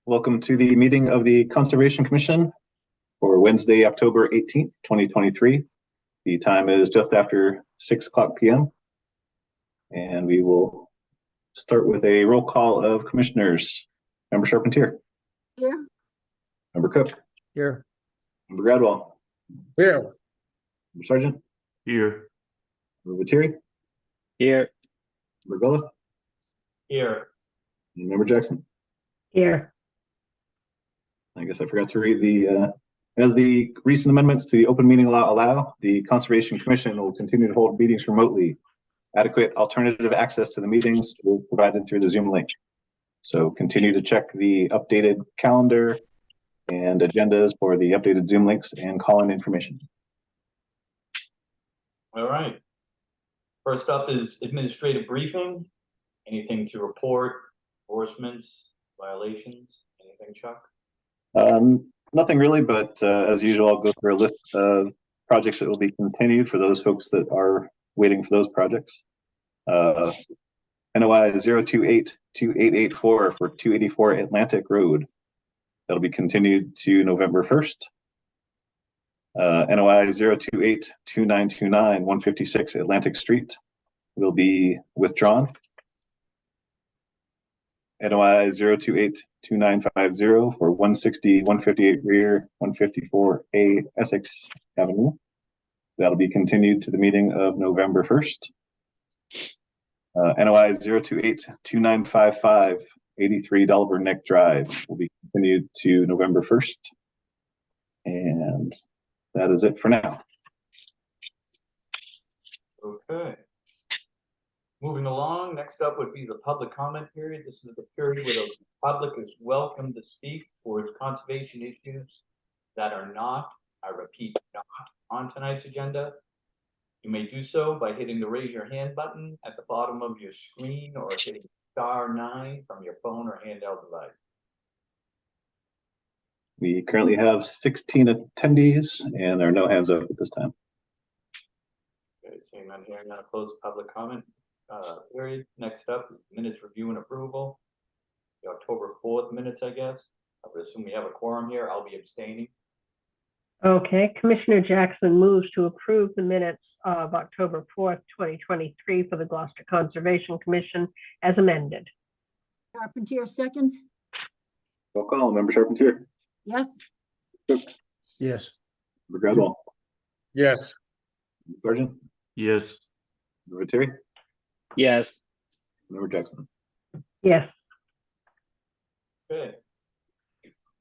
Welcome to the meeting of the Conservation Commission for Wednesday, October 18th, 2023. The time is just after 6:00 p.m. And we will start with a roll call of commissioners. Member Charpentier. Here. Member Cook. Here. Member Gradwell. Here. Member Sargent. Here. Member Viteri. Here. Member Gullah. Here. And Member Jackson. Here. I guess I forgot to read as the recent amendments to the open meeting law allow, the Conservation Commission will continue to hold meetings remotely. Adequate alternative access to the meetings is provided through the Zoom link. So continue to check the updated calendar and agendas for the updated Zoom links and call-in information. All right. First up is administrative briefing. Anything to report? Enforcements, violations, anything, Chuck? Nothing really, but as usual, I'll go through a list of projects that will be continued for those folks that are waiting for those projects. NOI 0282884 for 284 Atlantic Road. That'll be continued to November 1st. NOI 0282929 156 Atlantic Street will be withdrawn. NOI 0282950 for 160 158 Rear 154A Essex Avenue. That'll be continued to the meeting of November 1st. NOI 0282955 83 Delaware Neck Drive will be continued to November 1st. And that is it for now. Okay. Moving along, next up would be the public comment period. This is the period where the public is welcome to speak for its conservation issues that are not, I repeat, not on tonight's agenda. You may do so by hitting the raise your hand button at the bottom of your screen or hitting *9 from your phone or handheld device. We currently have 16 attendees and there are no hands up at this time. Okay, seeing none here, I'm going to close the public comment period. Next up is minutes review and approval. The October 4th minutes, I guess. I would assume we have a quorum here. I'll be abstaining. Okay, Commissioner Jackson moves to approve the minutes of October 4th, 2023 for the Gloucester Conservation Commission as amended. Charpentier seconds. Roll call. Member Charpentier. Yes. Cook. Yes. Member Gradwell. Yes. Member Sargent. Yes. Member Viteri. Yes. Member Jackson. Yes. Okay.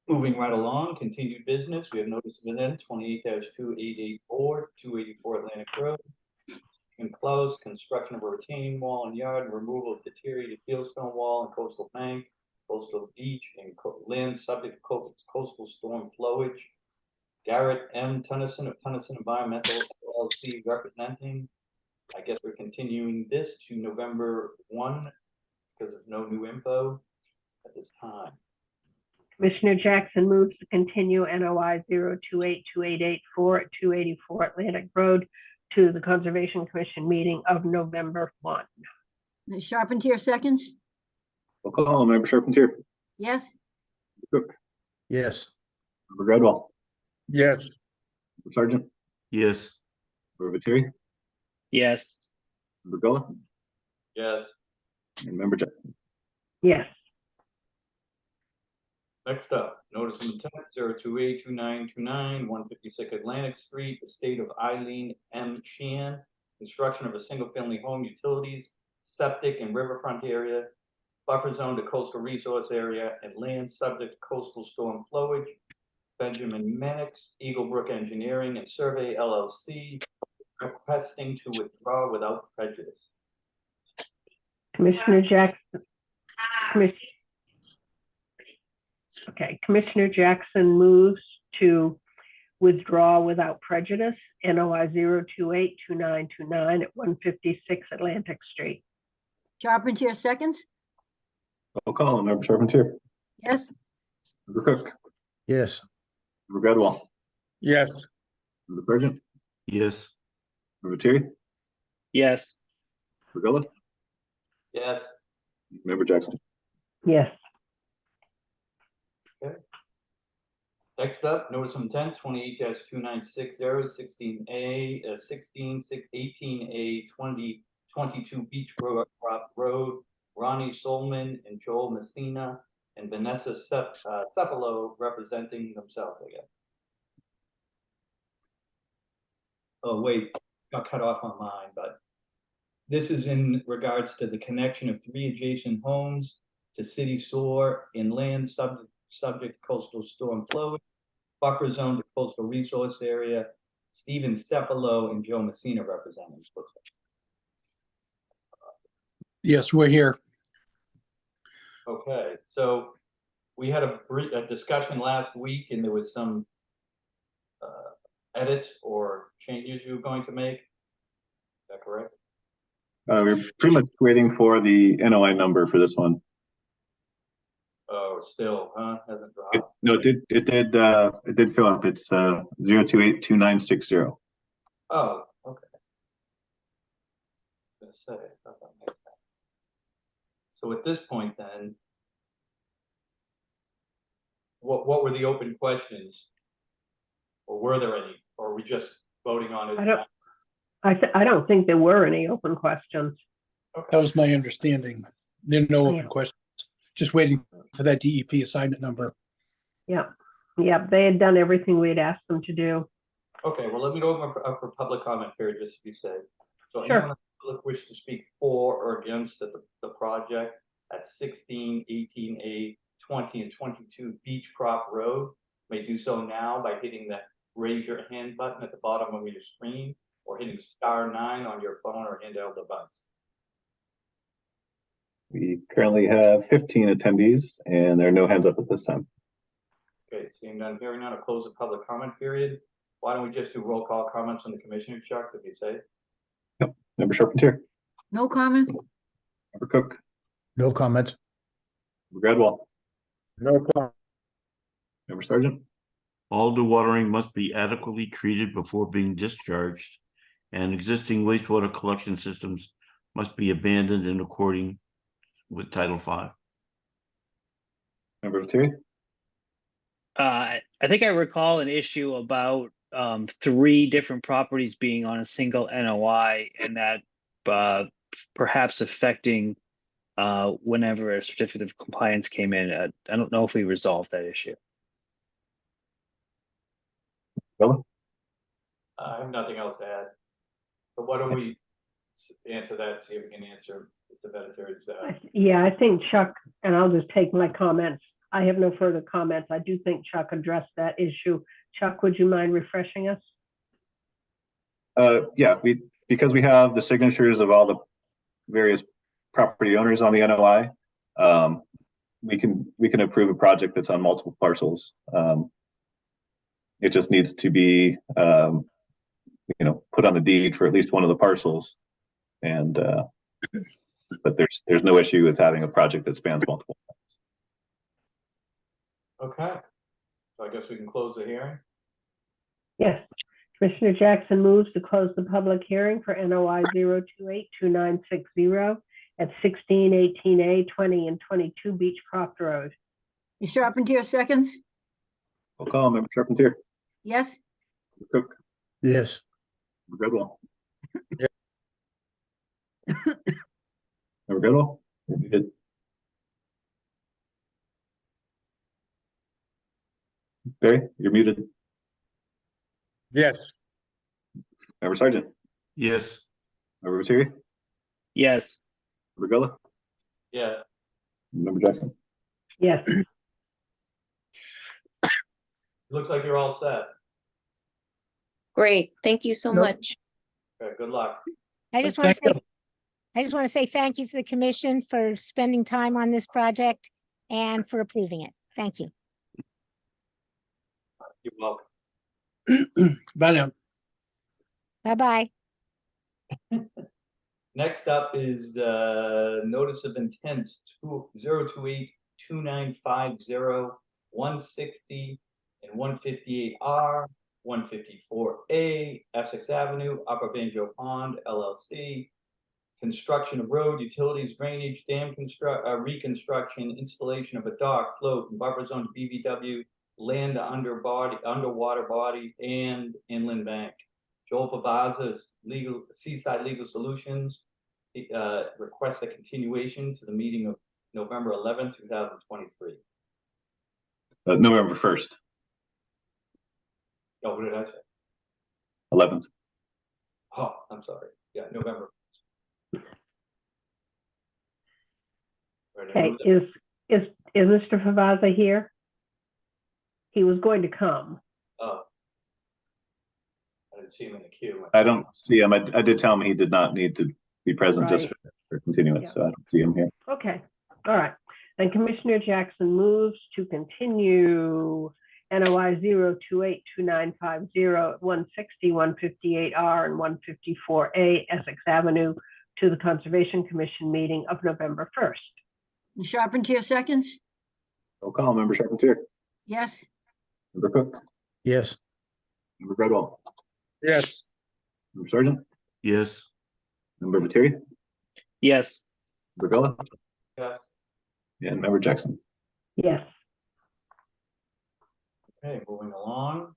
Moving right along, continued business. We have notice of intent 28-2884, 284 Atlantic Road. Enclosed construction of a retaining wall and yard, removal of deteriorated fieldstone wall and coastal bank, coastal beach, and land subject to coastal storm flowage. Garrett M. Tennyson of Tennyson Environmental LLC representing. I guess we're continuing this to November 1 because of no new info at this time. Commissioner Jackson moves to continue NOI 0282884 at 284 Atlantic Road to the Conservation Commission meeting of November 1. Charpentier seconds. Roll call. Member Charpentier. Yes. Cook. Yes. Member Gradwell. Yes. Member Sargent. Yes. Member Viteri. Yes. Member Gullah. Yes. And Member Jackson. Yes. Next up, notice of intent 0282929 156 Atlantic Street, the state of Eileen M. Chan, construction of a single-family home, utilities, septic and riverfront area, buffer zone to coastal resource area, and land subject to coastal storm flowage. Benjamin Mannix, Eagle Brook Engineering and Survey LLC, requesting to withdraw without prejudice. Commissioner Jackson. Commissioner Jackson moves to withdraw without prejudice NOI 0282929 at 156 Atlantic Street. Charpentier seconds. Roll call. Member Charpentier. Yes. Member Cook. Yes. Member Gradwell. Yes. Member Sargent. Yes. Member Viteri. Yes. Member Gullah. Yes. Member Jackson. Yes. Next up, notice of intent 28-2960, 16A, 18A 2022 Beach Crop Road, Ronnie Solman and Joel Messina and Vanessa Cephalo representing themselves, I guess. Oh, wait, got cut off on mine, but this is in regards to the connection of 3 adjacent homes to city sewer in land subject to coastal storm flow, buffer zone to coastal resource area. Stephen Cephalo and Joe Messina representing. Yes, we're here. Okay, so we had a discussion last week and there was some edits or changes you were going to make. Is that correct? We're pretty much waiting for the NOI number for this one. Oh, still, huh? Hasn't dropped. No, it did fill up. It's 0282960. Oh, okay. I was gonna say, I thought that made sense. So at this point then, what were the open questions? Or were there any? Or are we just voting on it? I don't think there were any open questions. That was my understanding. There are no Yeah. open questions. Just waiting for that DEP assignment number. Yeah, they had done everything we'd asked them to do. Okay, well, let me go over for public comment period, just to be safe. So Sure. anyone in the public wish to speak for or against the project at 16, 18A, 20, and 22 Beechcroft Road may do so now by hitting the raise your hand button at the bottom of your screen or hitting *9 on your phone or handheld device. We currently have 15 attendees and there are no hands up at this time. Okay, seeing none, hearing none, I'll close the public comment period. Why don't we just do roll call comments on the commissioner, Chuck, to be safe? Member Charpentier, No comments? Member Cook, No comments. Member Gradwell, No comment. Member Sergeant, All dewatering must be adequately treated before being discharged, and existing wastewater collection systems must be abandoned in accordance with Title V. Member Lettieri, I think I recall an issue about 3 different properties being on a single NOI and that perhaps affecting whenever a certificate of compliance came in. I don't know if we resolved that issue. Bella, I have nothing else to add. So why don't we answer that, see if we can answer Mr. Vinatieri's, Yeah, I think Chuck, and I'll just take my comments. I have no further comments. I do think Chuck addressed that issue. Chuck, would you mind refreshing us? yeah, because we have the signatures of all the various property owners on the NOI, we can approve a project that's on multiple parcels. It just needs to be, put on the deed for at least one of the parcels. And, but there's no issue with having a project that spans multiple. okay. So I guess we can close the hearing. Yes. Commissioner Jackson moves to close the public hearing for NOI 0282960 at 16, 18A, 20, and 22 Beechcroft Road. Charpentier seconds? We'll call Member Charpentier, Yes? Member Cook, Yes. Member Gradwell. Member Gradwell, you're muted. Barry, you're muted. Yes. Member Sergeant, Yes. Member Lettieri, Yes. Member Gullah, Yes. Member Jackson. Yes. Looks like you're all set. Great, thank you so Nope. much. Okay, good luck. I just want to Thank say, I just want to say thank you for the commission for spending time on this project and for approving it. Thank you. You're welcome. Bye now. Bye-bye. Next up is notice of intent 0282950 160 and 158R 154A Essex Avenue, Upper Banjo Pond LLC. Construction of road, utilities, drainage, dam reconstruction, installation of a dock, float, and buffer zone to BVW land underwater body, and inland bank. Joel Pavaza is Seaside Legal Solutions. He requests a continuation to the meeting of November 11th, 2023. November 1st, Oh, what did I say? 11th. Oh, I'm sorry. Yeah, November. Right, I Okay, moved it. is Mr. Favaza here? He was going to come. Oh. I didn't see him in the queue. I don't see him. I did tell him he did not need to be present just Right. for continuance, so I don't see him here. Okay, all right. And Commissioner Jackson moves to continue NOI 0282950 at 160, 158R, and 154A Essex Avenue to the Conservation Commission meeting of November 1st. Charpentier seconds. Roll call, Member Charpentier, Yes. Member Cook, Yes. Member Gradwell, Yes. Member Sergeant, yes, Member Materi, Yes. Member Villa, Yeah. and Member Jackson. Yes. Okay, moving along.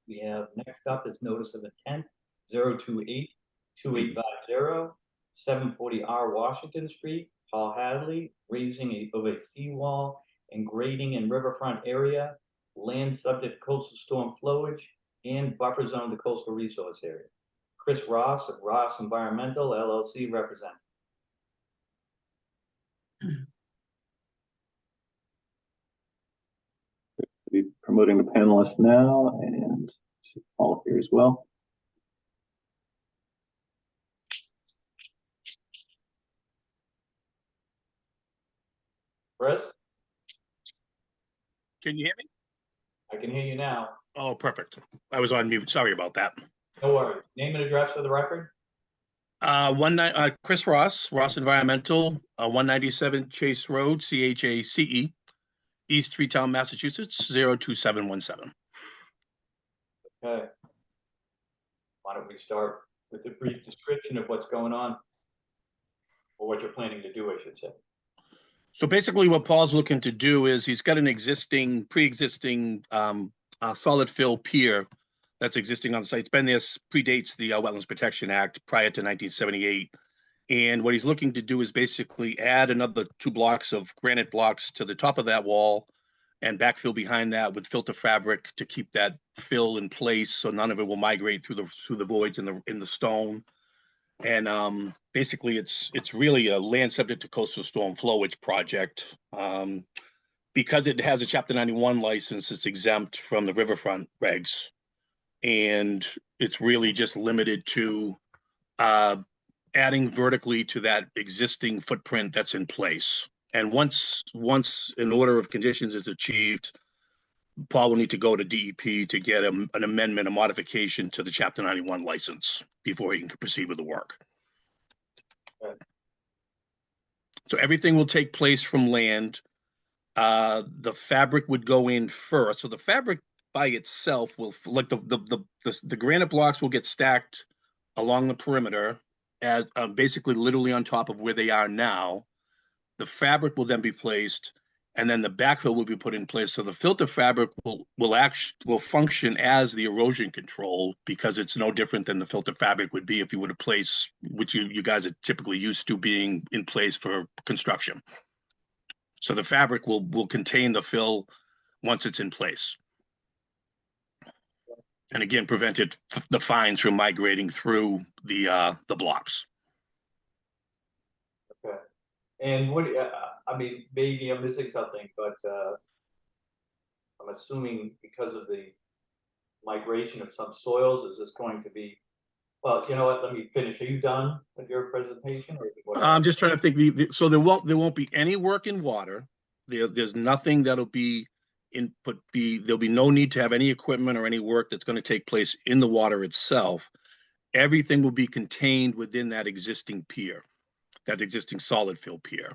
We have next up is notice of intent 0282850 740R Washington Street, Paul Hadley, raising of a seawall and grading in riverfront area, land subject to coastal storm flowage, and buffer zone to coastal resource area. Chris Ross of Ross Environmental LLC represent. Be promoting the panelists now, and Paul here as well. Chris, Can you hear me? I can hear you now. Oh, perfect. I was on mute. Sorry about that. No worries. Name and address for the record. Chris Ross, Ross Environmental, 197 Chase Road, CHACE, East Freetown, Massachusetts, 02717. Okay. Why don't we start with a brief description of what's going on? Or what you're planning to do, I should say. So basically what Paul's looking to do is he's got an existing, pre-existing solid fill pier that's existing on the site. It's been there, predates the Wetlands Protection Act prior to 1978. And what he's looking to do is basically add another 2 blocks of granite blocks to the top of that wall and backfill behind that with filter fabric to keep that fill in place so none of it will migrate through the voids in the stone. And basically it's really a land subject to coastal storm flowage project. Because it has a Chapter 91 license, it's exempt from the riverfront regs. And it's really just limited to adding vertically to that existing footprint that's in place. And once an order of conditions is achieved, Paul will need to go to DEP to get an amendment, a modification to the Chapter 91 license before he can proceed with the work. Right. So everything will take place from land. The fabric would go in first. So the fabric by itself will, like the granite blocks will get stacked along the perimeter as basically literally on top of where they are now. The fabric will then be placed, and then the backfill will be put in place. So the filter fabric will function as the erosion control, because it's no different than the filter fabric would be if you were to place, which you guys are typically used to being in place for construction. So the fabric will contain the fill once it's in place. And again, prevent the fines from migrating through the blocks. Okay. And what, I mean, maybe I'm missing something, but I'm assuming because of the migration of some soils, is this going to be, well, you know what, let me finish. Are you done with your presentation? Or what? I'm just trying to think. So there won't be any work in water. There's nothing that'll be there'll be no need to have any equipment or any work that's going to take place in the water itself. Everything will be contained within that existing pier, that existing solid fill pier.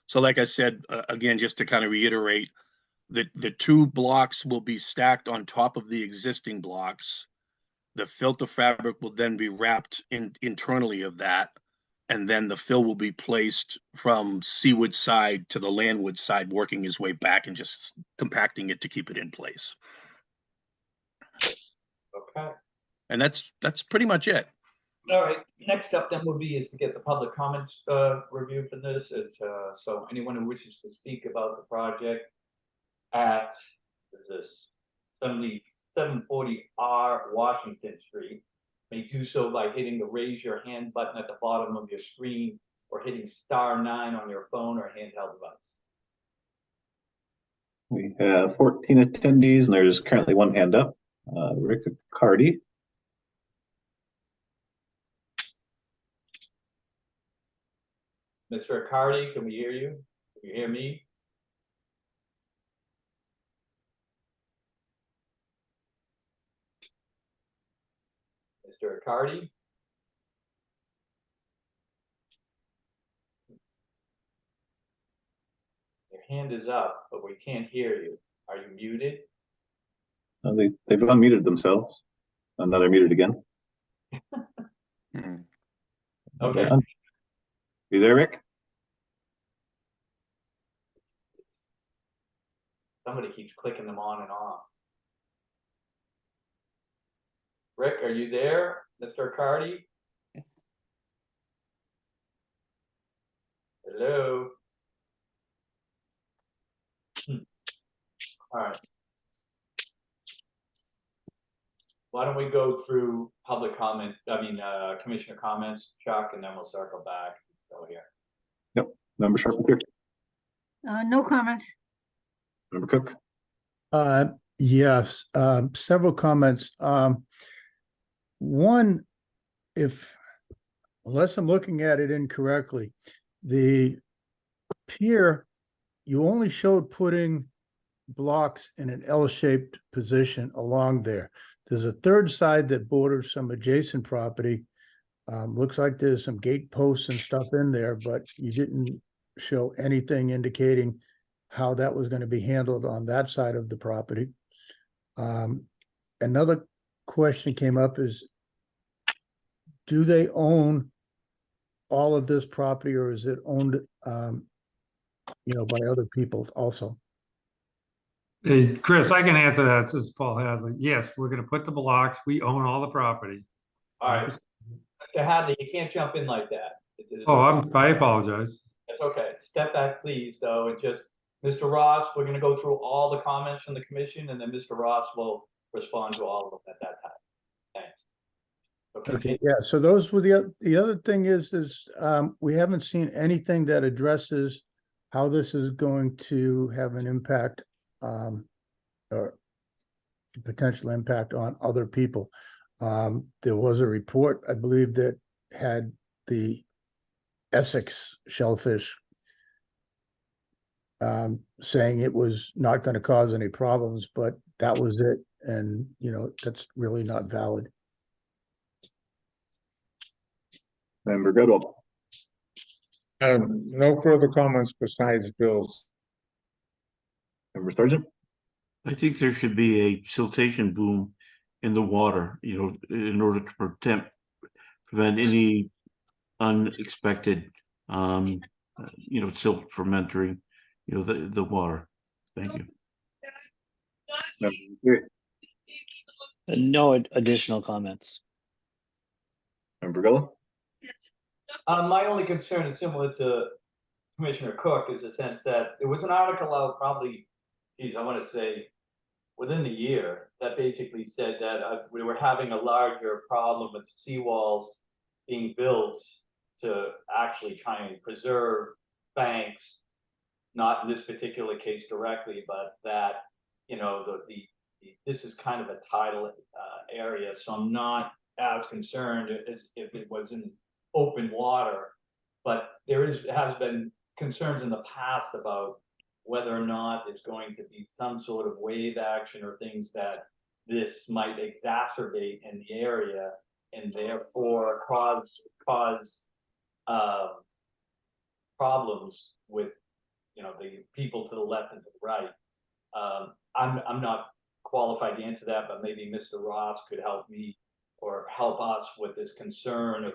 So like I said, again, just to kind of reiterate, the 2 blocks will be stacked on top of the existing blocks. The filter fabric will then be wrapped internally of that. and then the fill will be placed from seaward side to the landward side, working his way back and just compacting it to keep it in place. Okay. And that's pretty much it. All right, next up then would be is to get the public comments review for this. So anyone who wishes to speak about the project at this 740R Washington Street may do so by hitting the raise your hand button at the bottom of your screen or hitting *9 on your phone or handheld device. We have 14 attendees and there's currently one hand up. Rick Cardy. Mr. Accardi, can we hear you? Can you hear me? Mr. Accardi? Your hand is up, but we can't hear you. Are you muted? They've unmuted themselves. And now they're muted again. Okay. You there, Rick? Somebody keeps clicking them on and off. Rick, are you there, Mr. Accardi? Hello? All right. Why don't we go through public comment, commissioner comments, Chuck, and then we'll circle back. Still here. Yep. Member Charpentier, No comments. Member Cook. Yes, several comments. One, unless I'm looking at it incorrectly, the pier, you only showed putting blocks in an L-shaped position along there. There's a third side that borders some adjacent property. Looks like there's some gate posts and stuff in there, but you didn't show anything indicating how that was going to be handled on that side of the property. Another question came up is, do they own all of this property or is it owned, by other people also? Hey, Chris, I can answer that. This is Paul Hadley. Yes, we're gonna put the blocks. We own all the property. All right. Mr. Hadley, you can't jump in like that. I apologize. That's okay. Step back, please, though, and just, Mr. Ross, we're gonna go through all the comments from the commission, and then Mr. Ross will respond to all of them at that time. Thanks. Okay, yeah, so those were the other thing is we haven't seen anything that addresses how this is going to have an impact or potential impact on other people. There was a report, I believe, that had the Essex shellfish saying it was not going to cause any problems, but that was it. And, that's really not valid. Member Goodall. No further comments besides Bill's. Member Sargent. I think there should be a siltation boom in the water, in order to prevent any unexpected, silt from entering, the water. Thank you. No additional comments. Member Gullo. My only concern is similar to Commissioner Cook, is the sense that there was an article out probably, I want to say within the year, that basically said that we were having a larger problem with seawalls being built to actually try and preserve banks, not in this particular case directly, but that, this is kind of a tidal area, so I'm not as concerned as if it was in open water, but has been concerns in the past about whether or not there's going to be some sort of wave action or things that this might exacerbate in the area and therefore cause problems with the people to the left and to the right. I'm not qualified to answer that, but maybe Mr. Ross could help me or help us with this concern of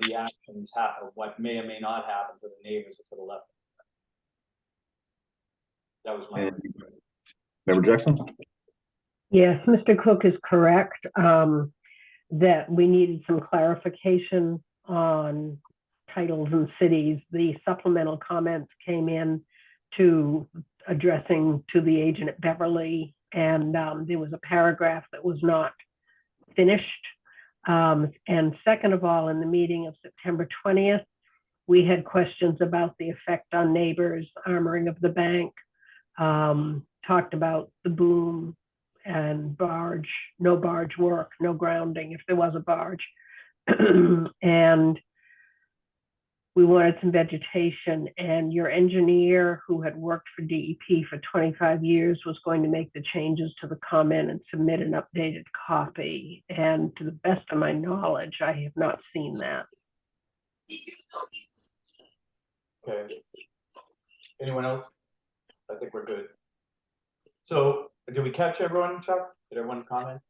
the actions happen, what may or may not happen to the neighbors to the left. That was my. And Member Jackson? Yes, Mr. Cook is correct, that we needed some clarification on titles and cities. The supplemental comments came in to addressing to the agent at Beverly, and there was a paragraph that was not finished. And second of all, in the meeting of September 20th, we had questions about the effect on neighbors, armoring of the bank, talked about the boom and barge, no barge work, no grounding if there was a barge. And we wanted some vegetation, and your engineer who had worked for DEP for 25 years was going to make the changes to the comment and submit an updated copy. And to the best of my knowledge, I have not seen that. Okay. Anyone else? I think we're good. So did we catch everyone, Chuck? Did everyone comment?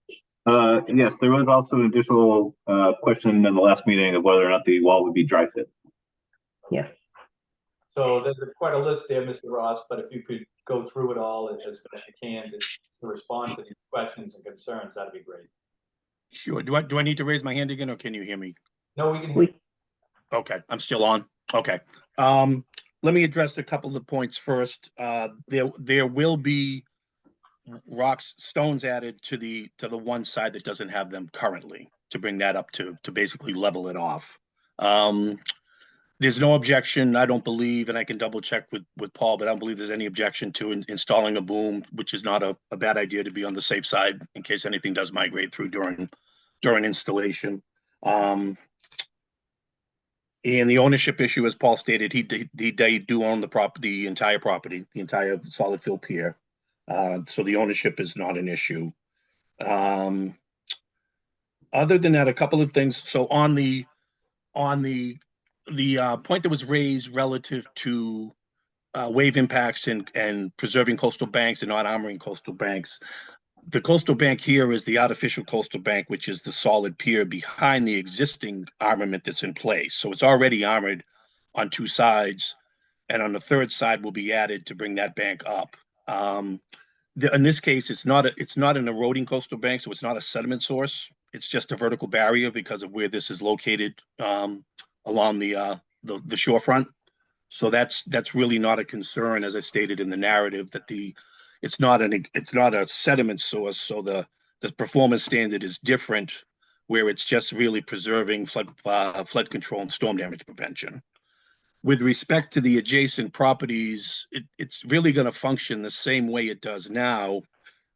Yes, there was also an additional question in the last meeting of whether or not the wall would be dry fit. Yes. So there's quite a list there, Mr. Ross, but if you could go through it all as best you can to respond to these questions and concerns, that'd be great. Sure. Do I need to raise my hand again, or can you hear me? No, we can hear. Okay, I'm still on. Okay. Let me address a couple of the points first. There will be rocks, stones added to the one side that doesn't have them currently, to bring that up to basically level it off. There's no objection, I don't believe, and I can double check with Paul, but I don't believe there's any objection to installing a boom, which is not a bad idea to be on the safe side in case anything does migrate through during installation. And the ownership issue, as Paul stated, they do own the entire property, the entire solid fill pier. So the ownership is not an issue. Other than that, a couple of things. So on the point that was raised relative to wave impacts and preserving coastal banks and not armoring coastal banks, the coastal bank here is the artificial coastal bank, which is the solid pier behind the existing armament that's in place. So it's already armored on two sides, and on the third side will be added to bring that bank up. In this case, it's not an eroding coastal bank, so it's not a sediment source. It's just a vertical barrier because of where this is located along the shorefront. So that's really not a concern, as I stated in the narrative, that it's not a sediment source. So the performance standard is different, where it's just really preserving flood control and storm damage prevention. With respect to the adjacent properties, it's really going to function the same way it does now.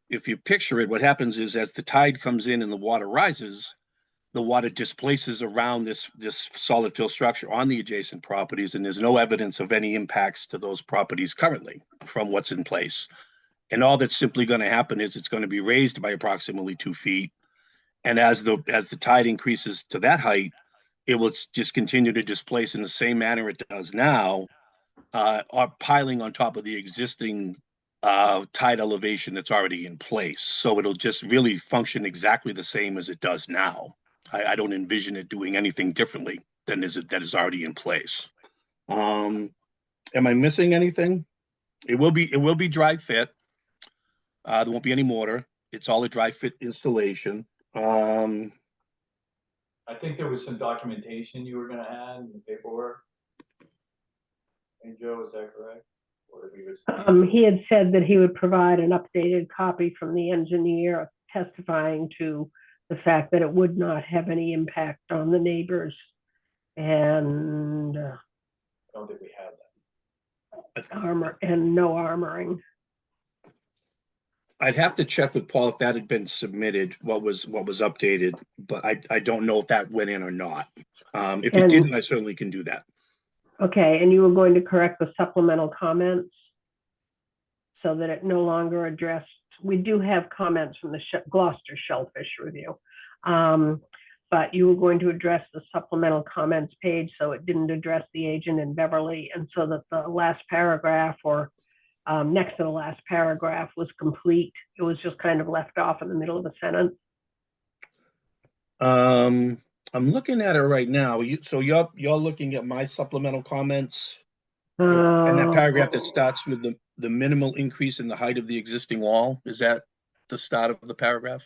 If you picture it, what happens is as the tide comes in and the water rises, the water displaces around this solid fill structure on the adjacent properties, and there's no evidence of any impacts to those properties currently from what's in place. And all that's simply going to happen is it's going to be raised by approximately 2 feet. And as the tide increases to that height, it will just continue to displace in the same manner it does now, piling on top of the existing tide elevation that's already in place. So it'll just really function exactly the same as it does now. I don't envision it doing anything differently than that is already in place. Am I missing anything? It will be dry fit. There won't be any mortar. It's all a dry fit installation. I think there was some documentation you were going to add in the paperwork. And Joe, is that correct? Or he had said that he would provide an updated copy from the engineer testifying to the fact that it would not have any impact on the neighbors. And I don't think we have that. No armoring. I'd have to check with Paul if that had been submitted, what was updated, but I don't know if that went in or not. If it didn't, I certainly can do that. Okay, and you were going to correct the supplemental comments so that it no longer addressed. We do have comments from the Gloucester Shellfish Review, but you were going to address the supplemental comments page so it didn't address the agent in Beverly, and so that the last paragraph or next to the last paragraph was complete. It was just kind of left off in the middle of a sentence. I'm looking at it right now. So you're looking at my supplemental comments and that paragraph that starts with the minimal increase in the height of the existing wall. Is that the start of the paragraph?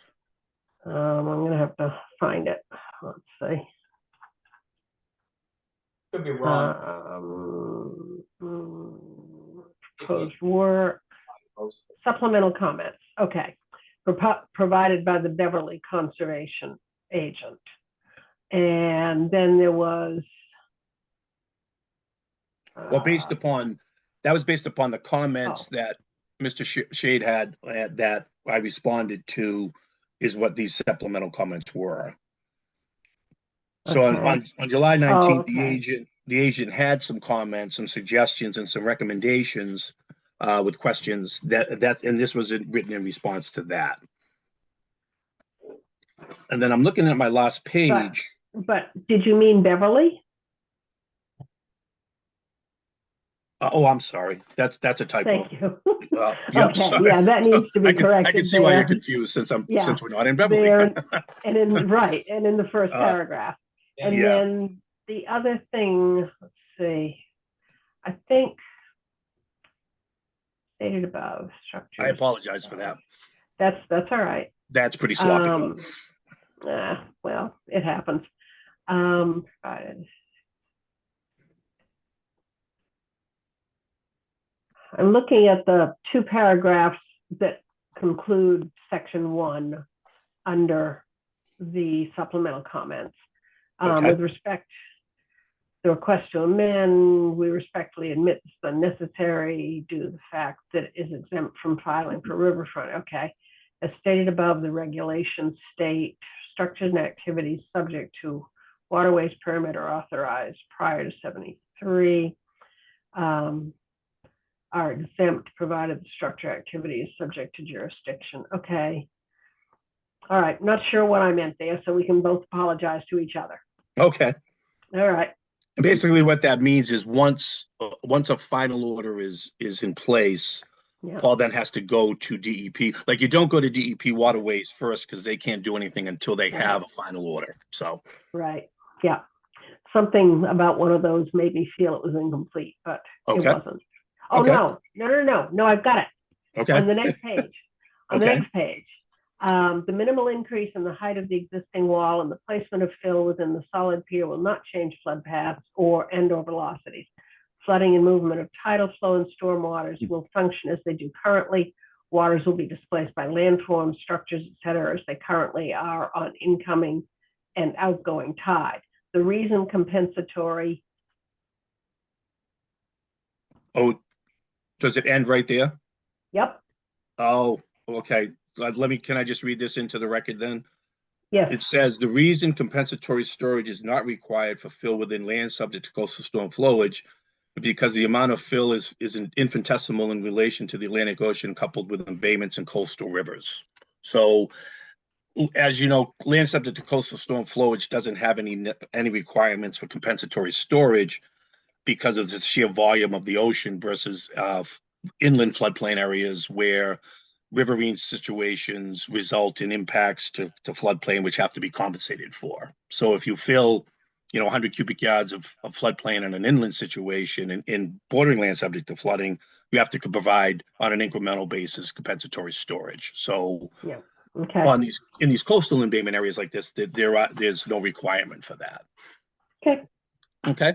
I'm gonna have to find it. Let's see. Could be wrong. Proposed work, supplemental comments, okay. Provided by the Beverly Conservation Agent. And then there was. Well, that was based upon the comments Oh. that Mr. Shade had that I responded to, is what these supplemental comments were. So Okay. on July 19th, okay. the agent had some comments, some suggestions, and some recommendations with questions and this was written in response to that. And then I'm looking at my last page. But did you mean Beverly? Oh, I'm sorry. That's a typo. Thank you. Yeah, Okay, sorry. yeah, that needs to be corrected. I can see why you're there. confused since Yeah, we're not in Beverly. there, and in the first paragraph. And yeah. then the other thing, let's see, I think stated above structure. I apologize for that. That's all right. That's pretty sloppy. Well, it happens. Provided. I'm looking at the two paragraphs that conclude section 1 under the supplemental comments. Okay. With respect to the request to amend, we respectfully admit it's unnecessary due to the fact that it is exempt from filing for riverfront. Okay. As stated above, the regulations state structures and activities subject to waterways permit or authorized prior to 73 are exempt provided the structure activity is subject to jurisdiction. Okay. All right. Not sure what I meant there, so we can both apologize to each other. Okay. All right. And basically what that means is once a final order is in place, Yeah. Paul then has to go to DEP. Like you don't go to DEP waterways first because they can't do anything until they have a final order. So. Right. Yeah. Something about one of those made me feel it was incomplete, but it wasn't. Oh, Okay. No, I've got it. Okay. On the next page. The Okay. next page. The minimal increase in the height of the existing wall and the placement of fill within the solid pier will not change flood paths or velocities. Flooding and movement of tidal flow and storm waters will function as they do currently. Waters will be displaced by landforms, structures, etc., as they currently are on incoming and outgoing tide. The reason compensatory. Oh, does it end right there? Yep. Oh, okay. Can I just read this into the record then? Yes. It says the reason compensatory storage is not required for fill within land subject to coastal storm flowage, because the amount of fill is infinitesimal in relation to the Atlantic Ocean coupled with embayments and coastal rivers. So, as you know, land subject to coastal storm flowage doesn't have any requirements for compensatory storage because of the sheer volume of the ocean versus inland floodplain areas where riverine situations result in impacts to floodplain, which have to be compensated for. So if you fill, 100 cubic yards of floodplain in an inland situation in bordering land subject to flooding, you have to provide on an incremental basis compensatory storage. So yeah. Okay. In these coastal embayment areas like this, there's no requirement for that. Okay. Okay.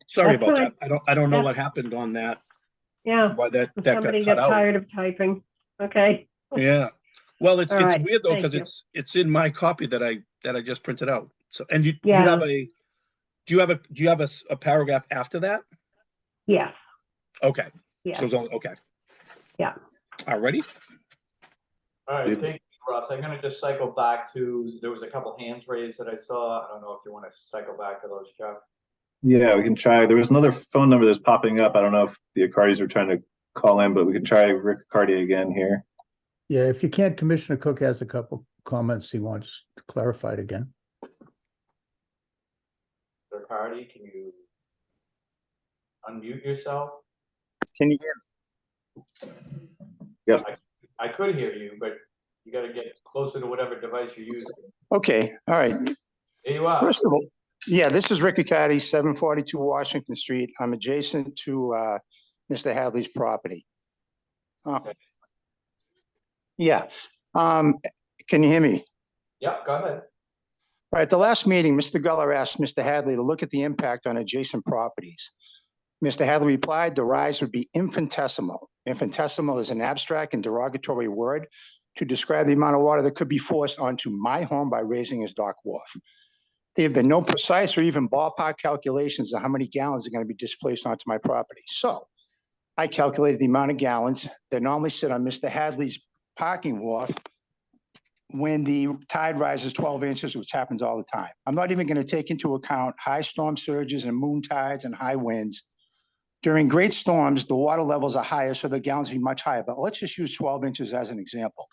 Sorry That's about fine. that. I don't know what happened on that. Yeah. Why that Somebody got got cut out. tired of typing. Okay. Yeah. Well, it's All right. weird though, Thank because you. it's in my copy that I just printed out. So, and do Yeah. you have a paragraph after that? Yes. Okay. Yeah. So okay. Yeah. Alrighty. All right, thank you, Russ. I'm gonna just cycle back to, there was a couple hands raised that I saw. I don't know if you want to cycle back to those, Chuck. Yeah, we can try. There was another phone number that's popping up. I don't know if the Accardis are trying to call in, but we can try Rick Accardi again here. Yeah, if you can't, Commissioner Cook has a couple comments he wants clarified again. Accardi, can you unmute yourself? Can you hear me? Yes. I could hear you, but you got to get closer to whatever device you're using. Okay, all right. There you are. First of all, yeah, this is Rick Riccardi, 742 Washington Street. I'm adjacent to Mr. Hadley's property. Yeah. Can you hear me? Yep, go ahead. Right, at the last meeting, Mr. Guller asked Mr. Hadley to look at the impact on adjacent properties. Mr. Hadley replied, the rise would be infinitesimal. Infinitesimal is an abstract and derogatory word to describe the amount of water that could be forced onto my home by raising his dock wharf. There have been no precise or even ballpark calculations of how many gallons are going to be displaced onto my property. So I calculated the amount of gallons that normally sit on Mr. Hadley's parking wharf when the tide rises 12 inches, which happens all the time. I'm not even going to take into account high storm surges and moon tides and high winds. During great storms, the water levels are higher, so the gallons will be much higher. But let's just use 12 inches as an example.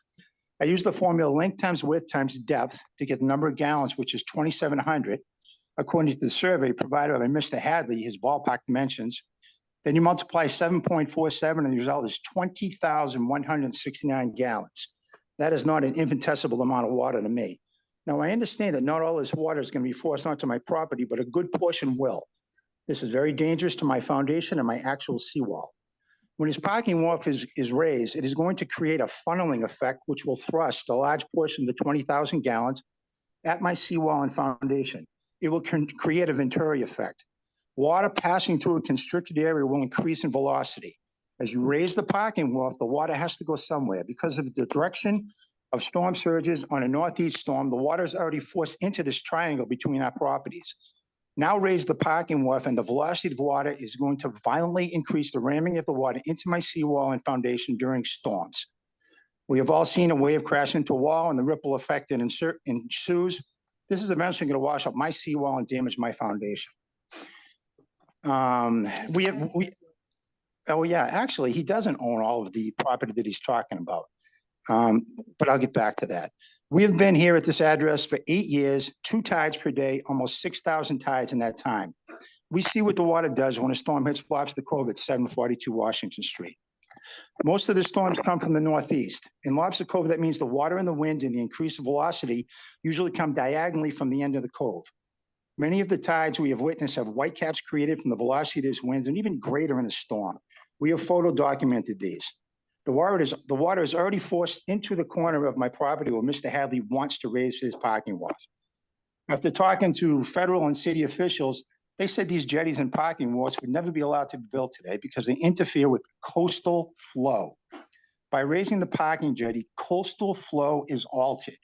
I use the formula length times width times depth to get the number of gallons, which is 2,700, according to the survey provided by Mr. Hadley, his ballpark dimensions. Then you multiply 7.47, and the result is 20,169 gallons. That is not an infinitesimal amount of water to me. Now, I understand that not all this water is going to be forced onto my property, but a good portion will. This is very dangerous to my foundation and my actual seawall. When his parking wharf is raised, it is going to create a funneling effect, which will thrust a large portion of the 20,000 gallons at my seawall and foundation. It will create a Venturi effect. Water passing through a constricted area will increase in velocity. As you raise the parking wharf, the water has to go somewhere. Because of the direction of storm surges on a northeast storm, the water is already forced into this triangle between our properties. Now raise the parking wharf, and the velocity of water is going to violently increase the ramming of the water into my seawall and foundation during storms. We have all seen a wave crash into a wall and the ripple effect that ensues. This is eventually going to wash up my seawall and damage my foundation. Oh yeah, actually, he doesn't own all of the property that he's talking about. But I'll get back to that. We have been here at this address for 8 years, 2 tides per day, almost 6,000 tides in that time. We see what the water does when a storm hits Lobster Cove at 742 Washington Street. Most of the storms come from the northeast. In Lobster Cove, that means the water and the wind and the increased velocity usually come diagonally from the end of the cove. Many of the tides we have witnessed have whitecaps created from the velocity of these winds and even greater in a storm. We have photo documented these. The water is already forced into the corner of my property where Mr. Hadley wants to raise his parking wharf. After talking to federal and city officials, they said these jetties and parking wharfs would never be allowed to be built today because they interfere with coastal flow. By raising the parking jetty, coastal flow is altered.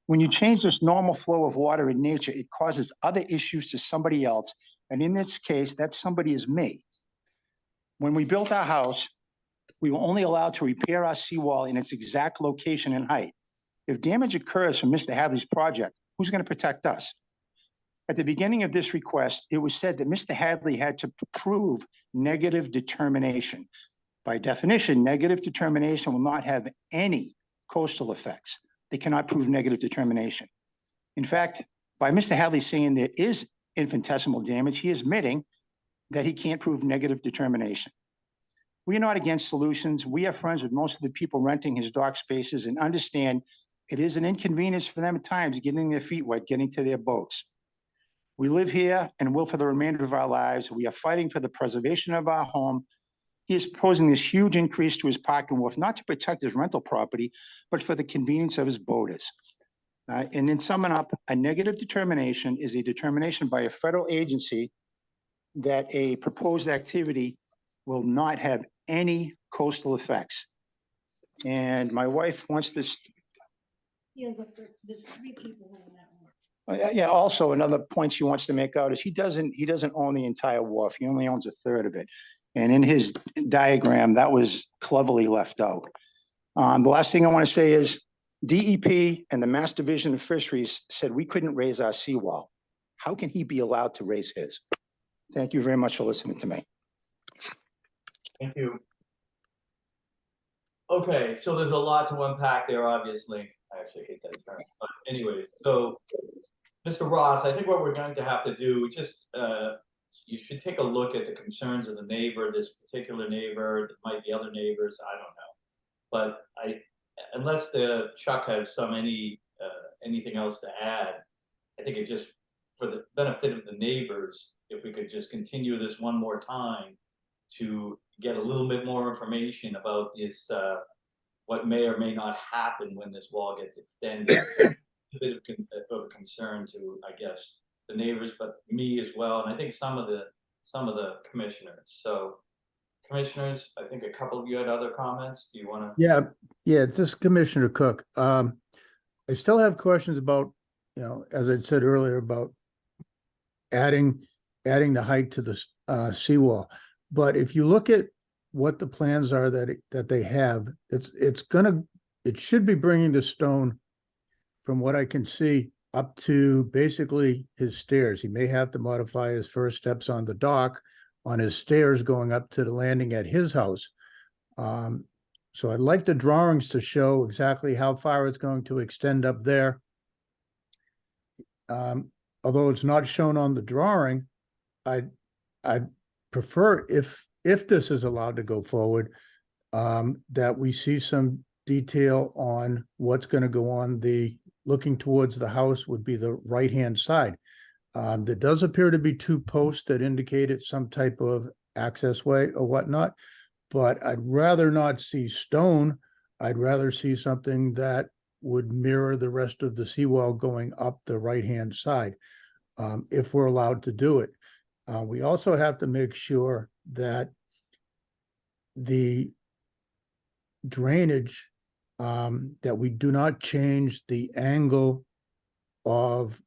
When you change this normal flow of water in nature, it causes other issues to somebody else. And in this case, that somebody is me. When we built our house, we were only allowed to repair our seawall in its exact location and height. If damage occurs from Mr. Hadley's project, who's going to protect us? At the beginning of this request, it was said that Mr. Hadley had to prove negative determination. By definition, negative determination will not have any coastal effects. They cannot prove negative determination. In fact, by Mr. Hadley saying there is infinitesimal damage, he is admitting that he can't prove negative determination. We are not against solutions. We are friends with most of the people renting his dock spaces and understand it is an inconvenience for them at times getting their feet wet, getting to their boats. We live here and will for the remainder of our lives. We are fighting for the preservation of our home. He is proposing this huge increase to his parking wharf, not to protect his rental property, but for the convenience of his boaters. And in summing up, a negative determination is a determination by a federal agency that a proposed activity will not have any coastal effects. And my wife wants this. Yeah, but there's 3 people in that one. Yeah, also another point she wants to make out is he doesn't own the entire wharf. He only owns a third of it. And in his diagram, that was cleverly left out. The last thing I want to say is DEP and the Mass Division of Fisheries said we couldn't raise our seawall. How can he be allowed to raise his? Thank you very much for listening to me. Thank you. Okay, so there's a lot to unpack there, obviously. I actually hate that term, but anyway, so Mr. Roth, I think what we're going to have to do, you should take a look at the concerns of the neighbor, this particular neighbor, there might be other neighbors, I don't know. But unless Chuck has anything else to add, I think it just for the benefit of the neighbors, if we could just continue this one more time to get a little bit more information about this, what may or may not happen when this wall gets extended. A bit of a concern to, I guess, the neighbors, but me as well, and I think some of the commissioners. So, commissioners, I think a couple of you had other comments. Do you want to? Yeah, it's just Commissioner Cook. I still have questions about, as I said earlier, about adding the height to the seawall. But if you look at what the plans are that they have, it should be bringing the stone, from what I can see, up to basically his stairs. He may have to modify his first steps on the dock, on his stairs going up to the landing at his house. So I'd like the drawings to show exactly how far it's going to extend up there. Although it's not shown on the drawing, I'd prefer, if this is allowed to go forward, that we see some detail on what's going to go on the, looking towards the house would be the right-hand side. There does appear to be two posts that indicated some type of access way or whatnot, but I'd rather not see stone. I'd rather see something that would mirror the rest of the seawall going up the right-hand side, if we're allowed to do it. We also have to make sure that the drainage, that we do not change the angle of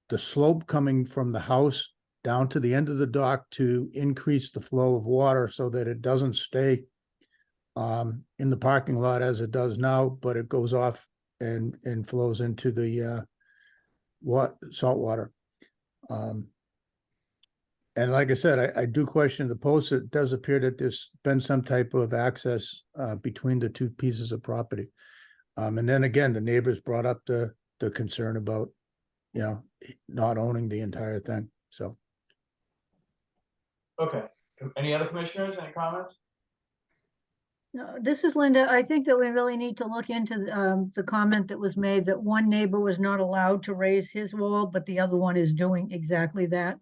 the slope coming from the house down to the end of the dock to increase the flow of water so that it doesn't stay in the parking lot as it does now, but it goes off and flows into the salt water. And like I said, I do question the posts. It does appear that there's been some type of access between the two pieces of property. And then again, the neighbors brought up the concern about, not owning the entire thing, so. Okay. Any other commissioners, any comments? No, this is Linda. I think that we really need to look into the comment that was made that one neighbor was not allowed to raise his wall, but the other one is doing exactly that.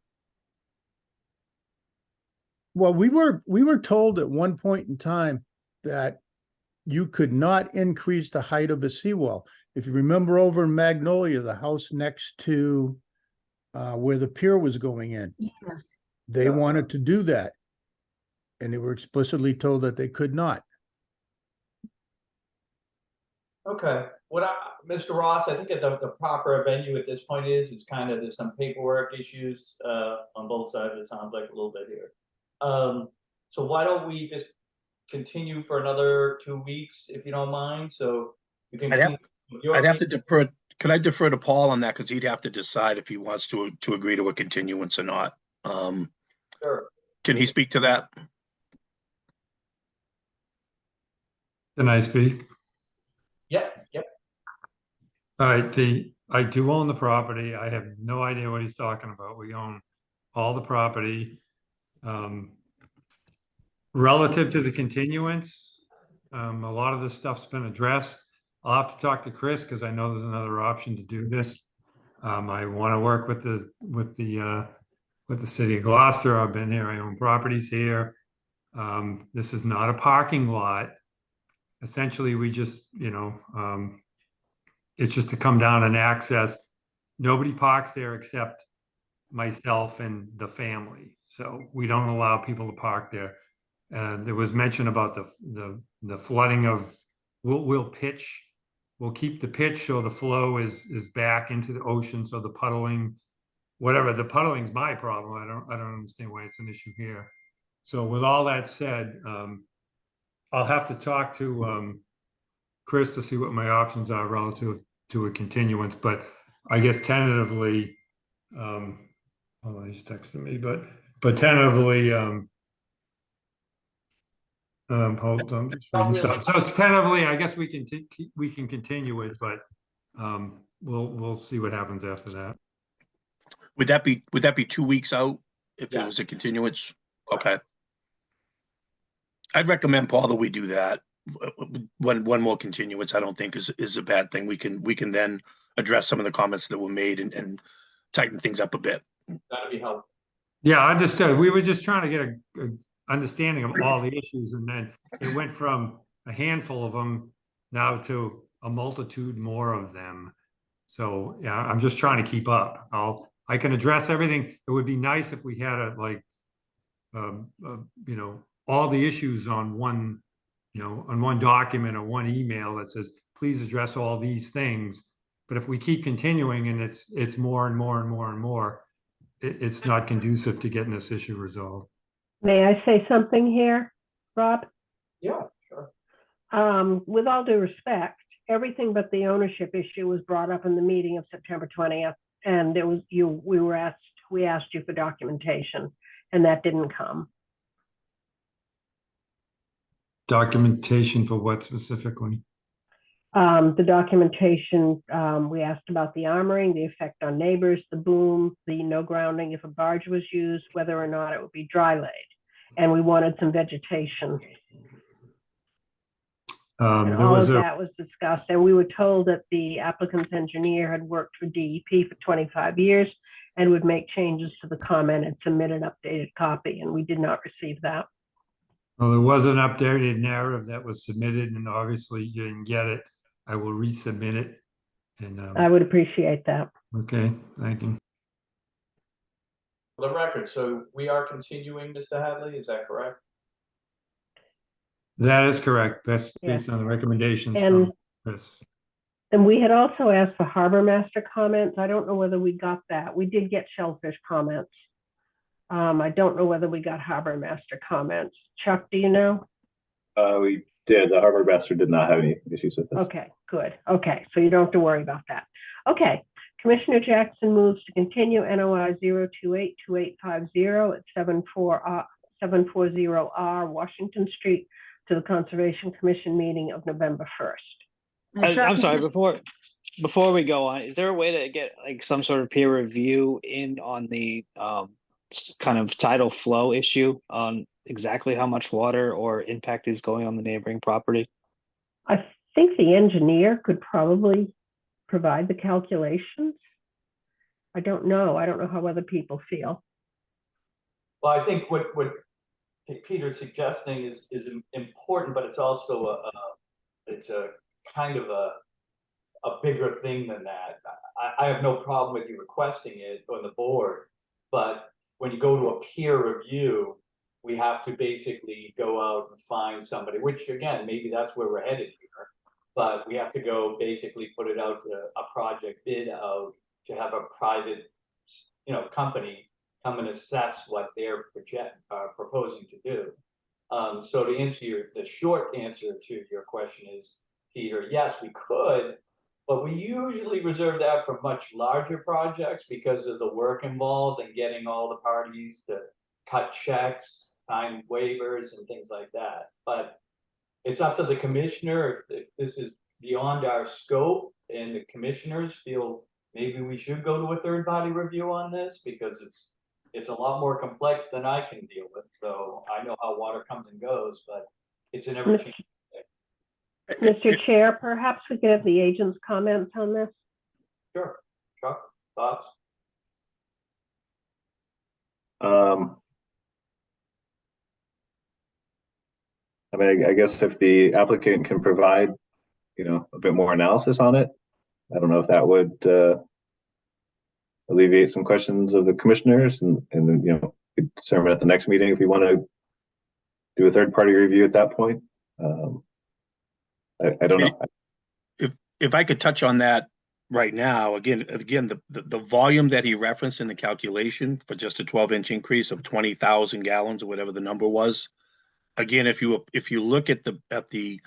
Well, we were told at one point in time that you could not increase the height of a seawall. If you remember over in Magnolia, the house next to where the pier was going in, Yes. they wanted to do that. And they were explicitly told that they could not. Okay, Mr. Ross, I think the proper venue at this point is kind of, there's some paperwork issues on both sides, it sounds like a little bit here. So why don't we just continue for another 2 weeks, if you don't mind, so you can. I'd have to defer, could I defer to Paul on that, because he'd have to decide if he wants to agree to a continuance or not. Sure. Can he speak to that? Can I speak? Yep. All right, I do own the property. I have no idea what he's talking about. We own all the property. Relative to the continuance, a lot of this stuff's been addressed. I'll have to talk to Chris because I know there's another option to do this. I want to work with the city of Gloucester. I've been here. I own properties here. This is not a parking lot. Essentially, we just, it's just to come down and access. Nobody parks there except myself and the family. So we don't allow people to park there. There was mention about the flooding of, we'll keep the pitch so the flow is back into the ocean. So the puddling, whatever, the puddling's my problem. I don't understand why it's an issue here. So with all that said, I'll have to talk to Chris to see what my options are relative to a continuance, but I guess tentatively, he's texting me, but tentatively, hold on, just reading stuff. So it's tentatively, I guess we can continue it, but we'll see what happens after that. Would that be 2 weeks out if it was a continuance? Okay. I'd recommend, Paul, that we do that. One more continuance, I don't think is a bad thing. We can then address some of the comments that were made and tighten things up a bit. That'd be helpful. Yeah, understood. We were just trying to get a understanding of all the issues, and then it went from a handful of them now to a multitude more of them. So, yeah, I'm just trying to keep up. I can address everything. It would be nice if we had you know, all the issues on one, you know, on one document or one email that says, please address all these things. But if we keep continuing and it's more and more and more and more, it's not conducive to getting this issue resolved. May I say something here, Rob? Yeah, sure. With all due respect, everything but the ownership issue was brought up in the meeting of September 20th. And it was we asked you for documentation, and that didn't come. Documentation for what specifically? The documentation, we asked about the armoring, the effect on neighbors, the boom, the no grounding if a barge was used, whether or not it would be dry laid. And we wanted some vegetation. And There all was of a, that was discussed, and we were told that the applicant's engineer had worked for DEP for 25 years and would make changes to the comment and submit an updated copy, and we did not receive that. well, there was an updated narrative that was submitted, and obviously you didn't get it. I will resubmit it. And I would appreciate that. okay, thank you. For the record, so we are continuing, Mr. Hadley, is that correct? That is correct. Based Yes. on the recommendations And- from Chris. And we had also asked for harbor master comments. I don't know whether we got that. We did get shellfish comments. I don't know whether we got harbor master comments. Chuck, do you know? We did. The harbor master did not have any issues with this. Okay, good. Okay, so you don't have to worry about that. Okay, Commissioner Jackson moves to continue NOI 0282850 at 740R Washington Street to the Conservation Commission meeting of November 1st. I'm sorry, before we go on, is there a way to get like some sort of peer review in on the kind of tidal flow issue on exactly how much water or impact is going on the neighboring property? I think the engineer could probably provide the calculations. I don't know. I don't know how other people feel. Well, I think what Peter's suggesting is important, but it's also it's a kind of a bigger thing than that. I have no problem with you requesting it on the board, but when you go to a peer review, we have to basically go out and find somebody, which again, maybe that's where we're headed here, but we have to go basically put it out to a project bid out to have a private, you know, company come and assess what they're proposing to do. So to answer the short answer to your question is, Peter, yes, we could, but we usually reserve that for much larger projects because of the work involved and getting all the parties to cut checks, sign waivers and things like that. But it's up to the commissioner if this is beyond our scope and the commissioners feel maybe we should go to a third party review on this because it's a lot more complex than I can deal with. So I know how water comes and goes, but it's an ever-changing. Mr. Chair, perhaps we could have the agent's comments on this. Sure. Chuck, thoughts? I mean, I guess if the applicant can provide, you know, a bit more analysis on it, I don't know if that would alleviate some questions of the commissioners and then, you know, determine at the next meeting if we want to do a third party review at that point. I don't know. If I could touch on that right now, again, the volume that he referenced in the calculation for just a 12-inch increase of 20,000 gallons or whatever the number was. Again, if you look at the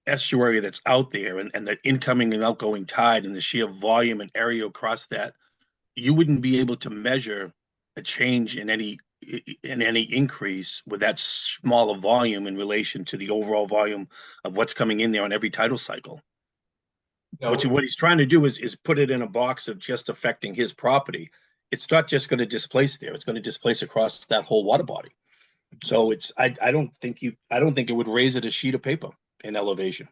estuary that's out there and the incoming and outgoing tide and the sheer volume and area across that, you wouldn't be able to measure a change in any increase with that smaller volume in relation to the overall volume of what's coming in there on every tidal cycle. No. What he's trying to do is put it in a box of just affecting his property. It's not just going to displace there; it's going to displace across that whole water body. So I don't think it would raise it a sheet of paper in elevation.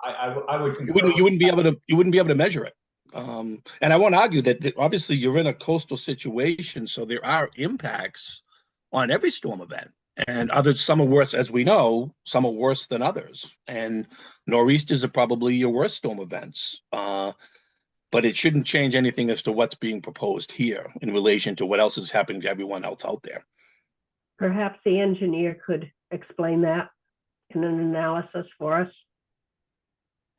I would. You wouldn't be able to measure it. And I won't argue that obviously you're in a coastal situation, so there are impacts on every storm event. And some are worse, as we know, some are worse than others. And nor'easters are probably your worst storm events. But it shouldn't change anything as to what's being proposed here in relation to what else is happening to everyone else out there. Perhaps the engineer could explain that in an analysis for us.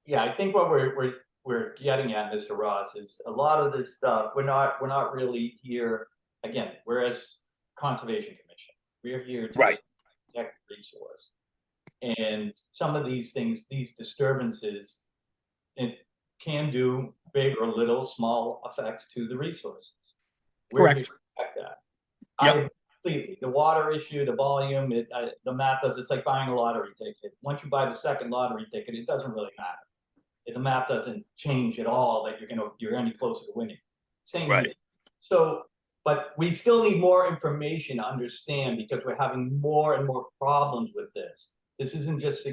Yeah, I think what we're getting at, Mr. Ross, is a lot of this stuff, we're not really here, again, whereas Conservation Commission, we're here to Right. protect the resource. And some of these things, these disturbances, it can do big or little small effects to the resources. We're here to protect that. Yep. Completely. The water issue, the volume, the math does, it's like buying a lottery ticket. Once you buy the second lottery ticket, it doesn't really matter. The math doesn't change at all that you're any closer to winning. Same Right. here. So, but we still need more information to understand, because we're having more and more problems with this. This isn't just,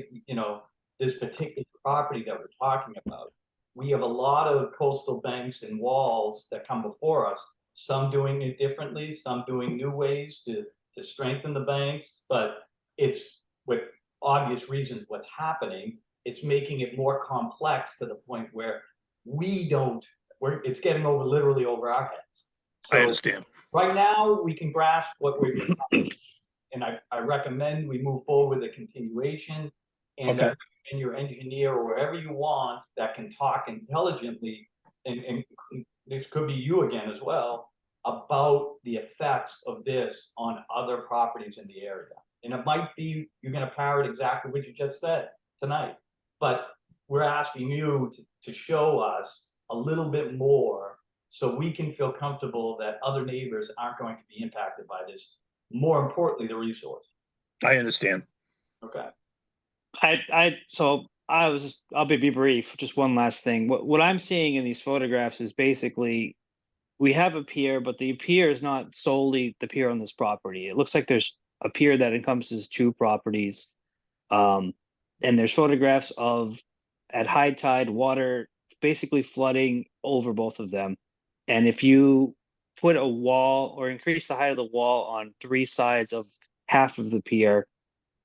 this particular property that we're talking about. We have a lot of coastal banks and walls that come before us, some doing it differently, some doing new ways to strengthen the banks, but it's with obvious reasons what's happening. It's making it more complex to the point where it's getting literally over our heads. So I understand. right now we can grasp what we're doing, and I recommend we move forward with a continuation, and Okay. and your engineer or wherever you want that can talk intelligently, and this could be you again as well, about the effects of this on other properties in the area. And it might be you're going to parrot exactly what you just said tonight, but we're asking you to show us a little bit more so we can feel comfortable that other neighbors aren't going to be impacted by this. More importantly, the resource. I understand. Okay. I'll be brief. Just one last thing. What I'm seeing in these photographs is basically we have a pier, but the pier is not solely the pier on this property. It looks like there's a pier that encompasses two properties. And there's photographs of at high tide water basically flooding over both of them. And if you put a wall or increase the height of the wall on three sides of half of the pier,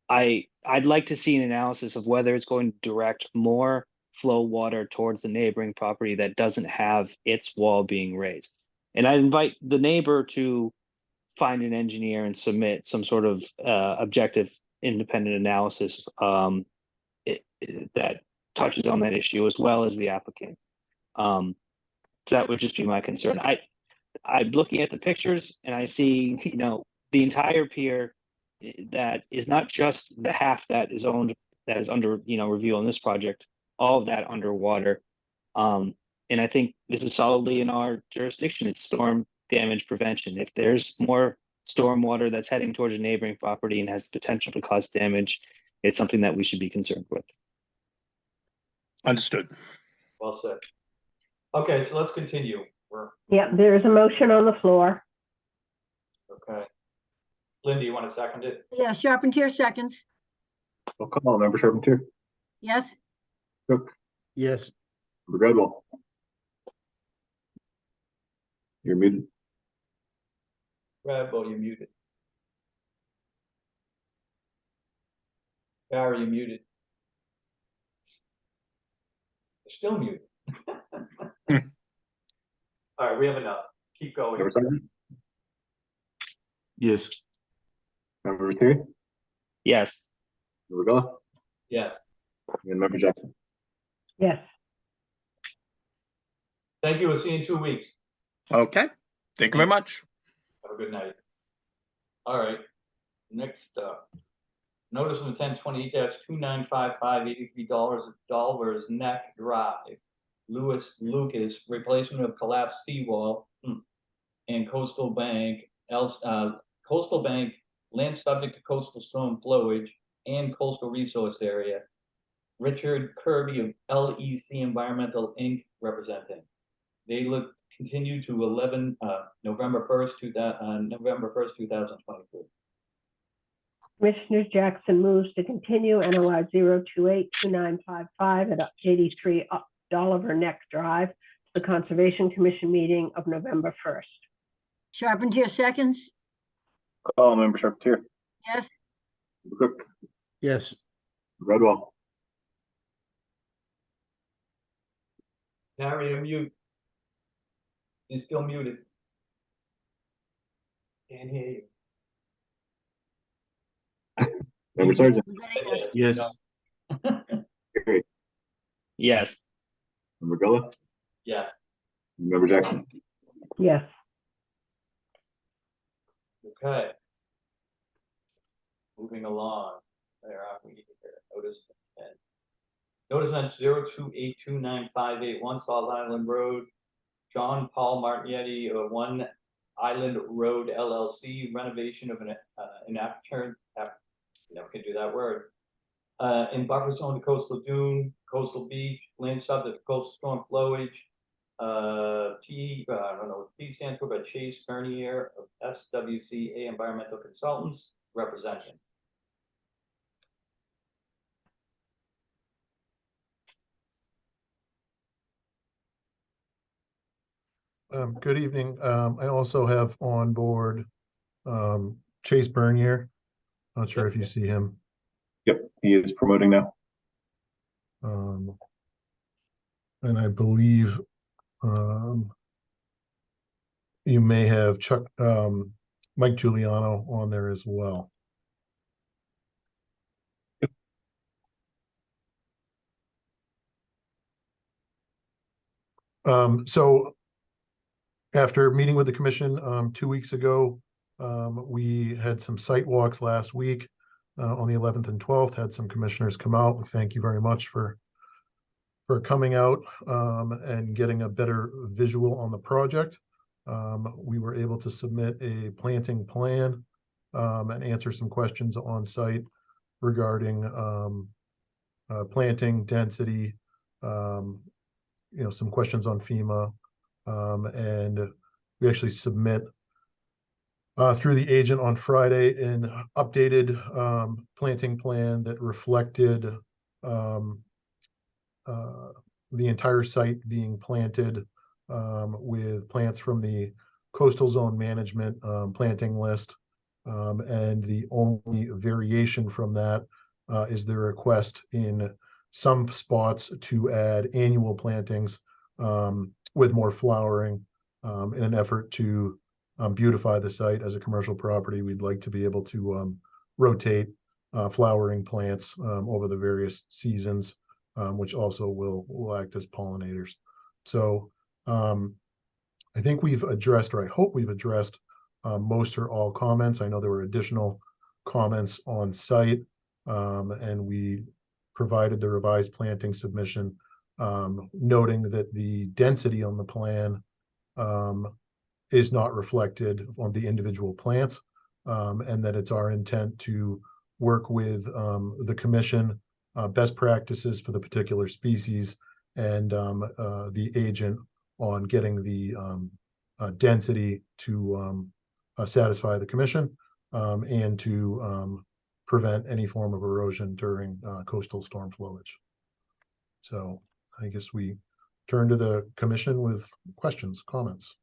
I'd like to see an analysis of whether it's going to direct more flow water towards the neighboring property that doesn't have its wall being raised. And I invite the neighbor to find an engineer and submit some sort of objective independent analysis that touches on that issue, as well as the applicant. So that would just be my concern. I'm looking at the pictures and I see, the entire pier that is not just the half that is owned, that is under, review on this project, all of that underwater. And I think this is solidly in our jurisdiction. It's storm damage prevention. If there's more storm water that's heading towards a neighboring property and has potential to cause damage, it's something that we should be concerned with. Understood. Well said. Okay, so let's continue. Yeah, there's a motion on the floor. Okay. Linda, you want to second it? Yeah, Charpentier seconds. Roll call, Member Charpentier, Yes, Cook, Yes, Member Gradwell. You're muted. Brad, you're muted. Barry, you're muted. You're still muted. All right, we have enough. Keep going. Member Simon, Yes. Member Terry, Yes. Member Bella, Yes. and Member Jackson. Yes. Thank you. We'll see you in 2 weeks. Okay. Thank you very much. Have a good night. All right. Next up. Notice of intent 28-2955, $83 Dolvers Neck Drive. Louis Lucas, replacement of collapsed seawall and Coastal Bank, Coastal Bank, land subject to coastal storm flowage and coastal resource area. Richard Kirby of LEC Environmental Inc. representing. They look continue to November 1st, 2023. Commissioner Jackson moves to continue NOI 0282955 at 83 Dolliver Neck Drive, the Conservation Commission meeting of November 1st. Charpentier seconds, Call, Member Charpentier, yes, Member Cook, Yes, Redwall, Harry, you're mute. You're still muted. Can't hear you. Member Sergeant, we got a yes. Yes, Gary, Yes. Member Gullah, Yes, Member Jackson. Yes, okay. Moving along, where are we here? Notice of intent. Notice on 02829581 Salt Island Road, John Paul Martignetti, 1 Island Road LLC, renovation of an aperture, never can do that word. In buffer zone to coastal dune, coastal beach, land subject to coastal storm flowage. I don't know what P stands for, but Chase Bernier of SWCA Environmental Consultants representing. Good evening. I also have on board Chase Bernier. Not sure if you see him. Yep, he is promoting now. And I believe you may have Mike Giuliano on there as well. So after meeting with the commission 2 weeks ago, we had some site walks last week on the 11th and 12th, had some commissioners come out. We thank you very much for coming out and getting a better visual on the project. We were able to submit a planting plan and answer some questions on site regarding planting density, some questions on FEMA, and we actually submit through the agent on Friday an updated planting plan that reflected the entire site being planted with plants from the coastal zone management planting list. And the only variation from that is the request in some spots to add annual plantings with more flowering in an effort to beautify the site as a commercial property. We'd like to be able to rotate flowering plants over the various seasons, which also will act as pollinators. So I think we've addressed, or I hope we've addressed most or all comments. I know there were additional comments on site, and we provided the revised planting submission, noting that the density on the plan is not reflected on the individual plants, and that it's our intent to work with the commission, best practices for the particular species, and the agent on getting the density to satisfy the commission and to prevent any form of erosion during coastal storm flowage. So I guess we turn to the commission with questions, comments.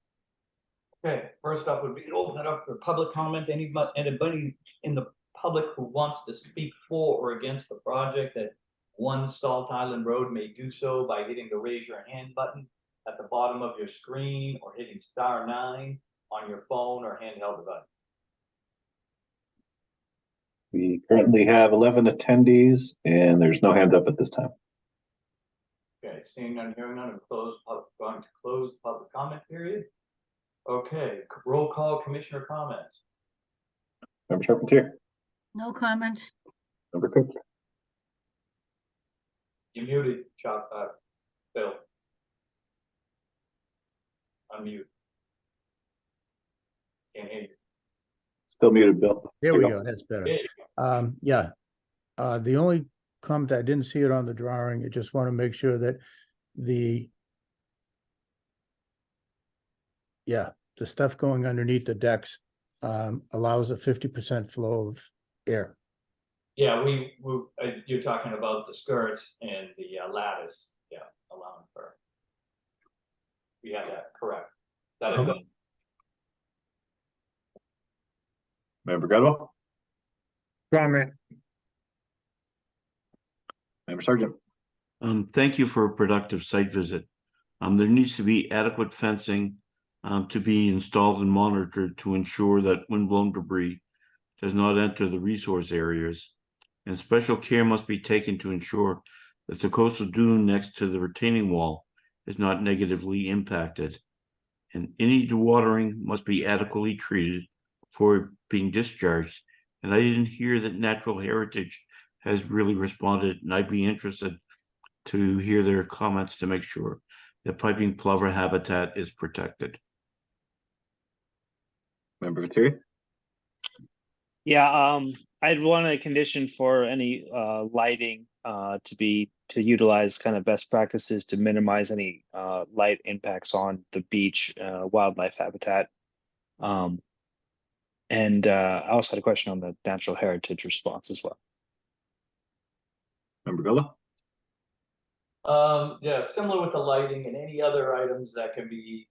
Okay, first up would be to open it up for public comment. Anybody in the public who wants to speak for or against the project at 1 Salt Island Road may do so by hitting the raise your hand button at the bottom of your screen or hitting *9 on your phone or handheld device. We currently have 11 attendees and there's no hand up at this time. Okay, seeing none, hearing none, going to close public comment period. Okay, roll call, commissioner comments. Member Charpentier, No comments, Member Cook, You muted, Bill. Unmute. Can't hear you. still muted, Bill. there we go. That's better. There you go. Yeah. The only comment, I didn't see it on the drawing. I just want to make sure that the stuff going underneath the decks allows a 50% flow of air. Yeah, you're talking about the skirts and the lattice, allowing for. we had that, correct. That is Um, good. Member Gudwell, Comment. Member Sargent, Thank you for a productive site visit. There needs to be adequate fencing to be installed and monitored to ensure that windblown debris does not enter the resource areas. And special care must be taken to ensure that the coastal dune next to the retaining wall is not negatively impacted. And any dewatering must be adequately treated before being discharged. And I didn't hear that Natural Heritage has really responded, and I'd be interested to hear their comments to make sure that piping plover habitat is protected. Member Viteri, Yeah, I'd want a condition for any lighting to utilize kind of best practices to minimize any light impacts on the beach wildlife habitat. And I also had a question on the natural heritage response as well. Member Gudwell, Yeah, similar with the lighting and any other items that can be,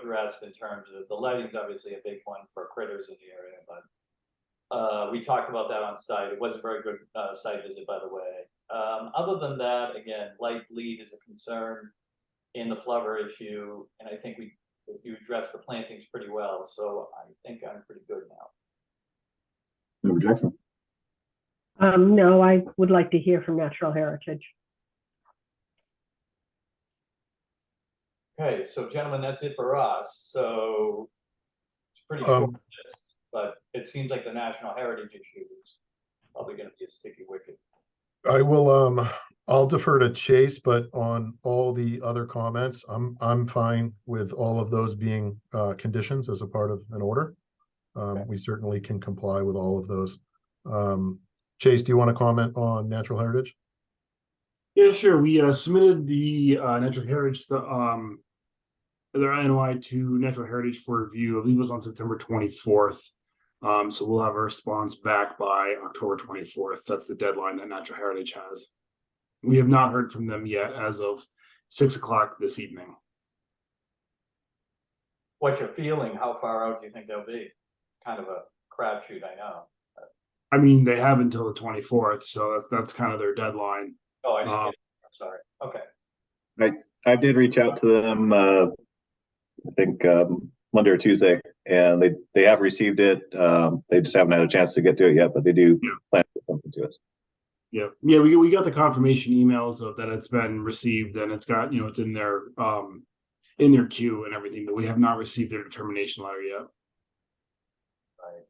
addressed in terms of the lighting's obviously a big one for critters in the area, but we talked about that on site. It was a very good site visit, by the way. Other than that, again, light bleed is a concern in the plover issue, and I think you addressed the plantings pretty well, so I think I'm pretty good now. Member Jackson, No, I would like to hear from Natural Heritage. Okay, so gentlemen, that's it for us. So it's pretty short list, but it seems like the national heritage issue is probably going to be a sticky wicket. I will, I'll defer to Chase, but on all the other comments, I'm fine with all of those being conditions as a part of an order. We certainly can comply with all of those. Chase, do you want to comment on Natural Heritage? Yeah, sure. We submitted the Natural Heritage, their NOI to Natural Heritage for review. I believe it was on September 24th. So we'll have a response back by October 24th. That's the deadline that Natural Heritage has. We have not heard from them yet as of 6 o'clock this evening. What's your feeling? How far out do you think they'll be? Kind of a crapshoot, I know. I mean, they have until the 24th, so that's kind of their deadline. Oh, I didn't get it. I'm sorry. Okay. I did reach out to them, I think Monday or Tuesday, and they have received it. They just haven't had a chance to get to it yet, but they do plan to get something to us. Yeah, we got the confirmation emails of that it's been received, and it's got, it's in their queue and everything, but we have not received their determination letter yet. Right.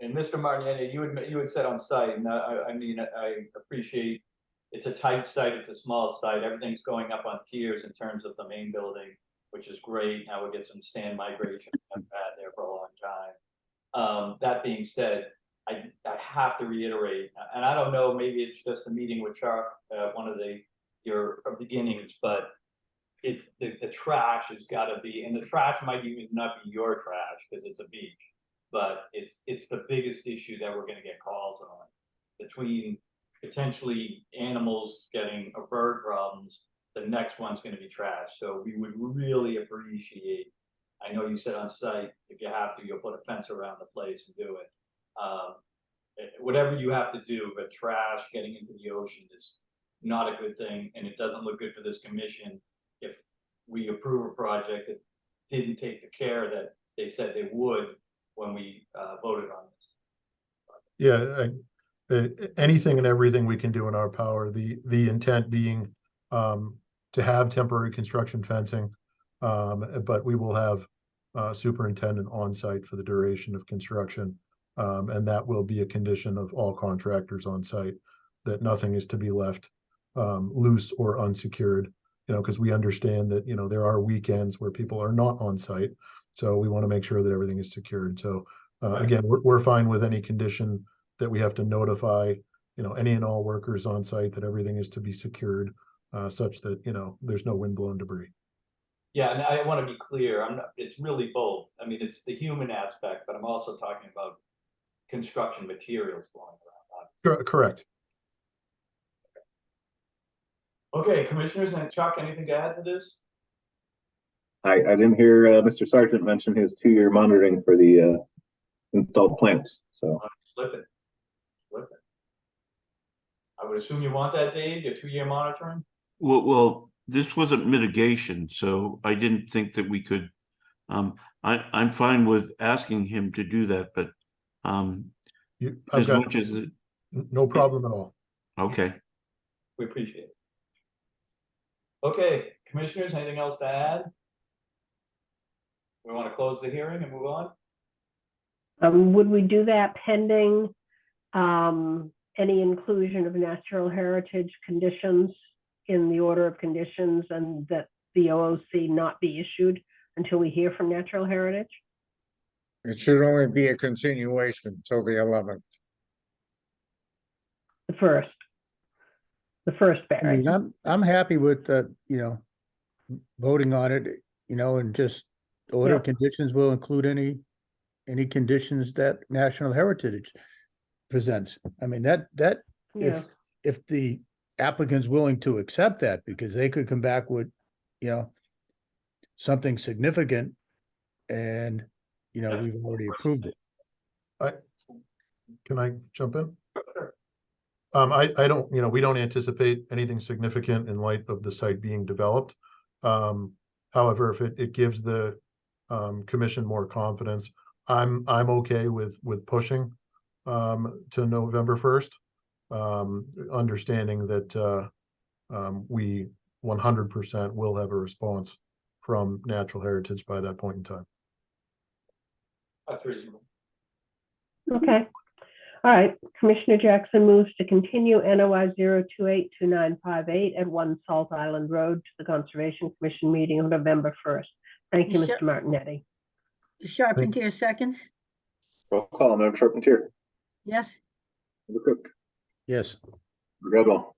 And Mr. Martin, you had said on site, and I appreciate it's a tight site, it's a small site, everything's going up on piers in terms of the main building, which is great. Now we'll get some stand migration. I've had there for a long time. That being said, I have to reiterate, and I don't know, maybe it's just a meeting with Chuck, one of your beginnings, but it's the trash has got to be, and the trash might even not be your trash because it's a beach, but it's the biggest issue that we're going to get calls on, between potentially animals getting or bird problems. The next one's going to be trash. So we would really appreciate, I know you said on site, if you have to, you'll put a fence around the place and do it. Whatever you have to do, but trash getting into the ocean is not a good thing, and it doesn't look good for this commission if we approve a project that didn't take the care that they said they would when we voted on this. Yeah, anything and everything we can do in our power. The intent being to have temporary construction fencing, but we will have superintendent on site for the duration of construction. And that will be a condition of all contractors on site, that nothing is to be left loose or unsecured, because we understand that, there are weekends where people are not on site. So we want to make sure that everything is secured. So again, we're fine with any condition that we have to notify, any and all workers on site that everything is to be secured such that, there's no windblown debris. Yeah, and I want to be clear, it's really both. I mean, it's the human aspect, but I'm also talking about construction materials going around. Correct. Okay, commissioners, and Chuck, anything to add to this? I didn't hear Mr. Sargent mention his 2-year monitoring for the installed plants. So Slip it. I would assume you want that, Dave, your 2-year monitoring? Well, this wasn't mitigation, so I didn't think that we could. I'm fine with asking him to do that, but I've as got much as it, no problem at all. okay. We appreciate it. Okay, commissioners, anything else to add? We want to close the hearing and move on? Would we do that pending any inclusion of natural heritage conditions in the order of conditions, and that the OOC not be issued until we hear from natural heritage? It should only be a continuation till the 11th. The first, I Barry. mean, I'm happy with, voting on it, and just order of conditions will include any conditions that National Heritage presents. I mean, that Yeah. if the applicant's willing to accept that, because they could come back with, something significant, and, we've already approved it. Can I jump in? I don't, we don't anticipate anything significant in light of the site being developed. However, if it gives the commission more confidence, I'm okay with pushing to November 1st, understanding that we 100% will have a response from Natural Heritage by that point in time. That's reasonable. Okay. All right. Commissioner Jackson moves to continue NOI 0282958 at 1 Salt Island Road to the Conservation Commission meeting on November 1st. Thank you, Sure. Mr. Martinetti. Charpentier seconds? roll call, Member Charpentier, Yes? Member Cook, Yes. Member Gradwell,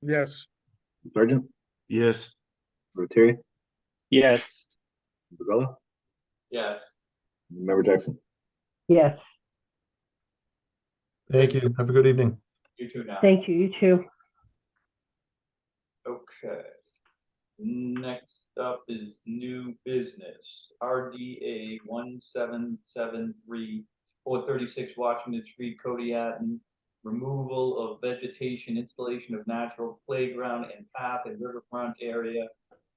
Yes, Sergeant, Yes, Member Terry, Yes. Member Bella, Yes. Member Jackson. Yes. Thank you. Have a good evening. You too now. Thank you. You too. Okay. Next up is new business, RDA 1773, 436 Washington Street, Kodiaton. Removal of vegetation, installation of natural playground and path and riverfront area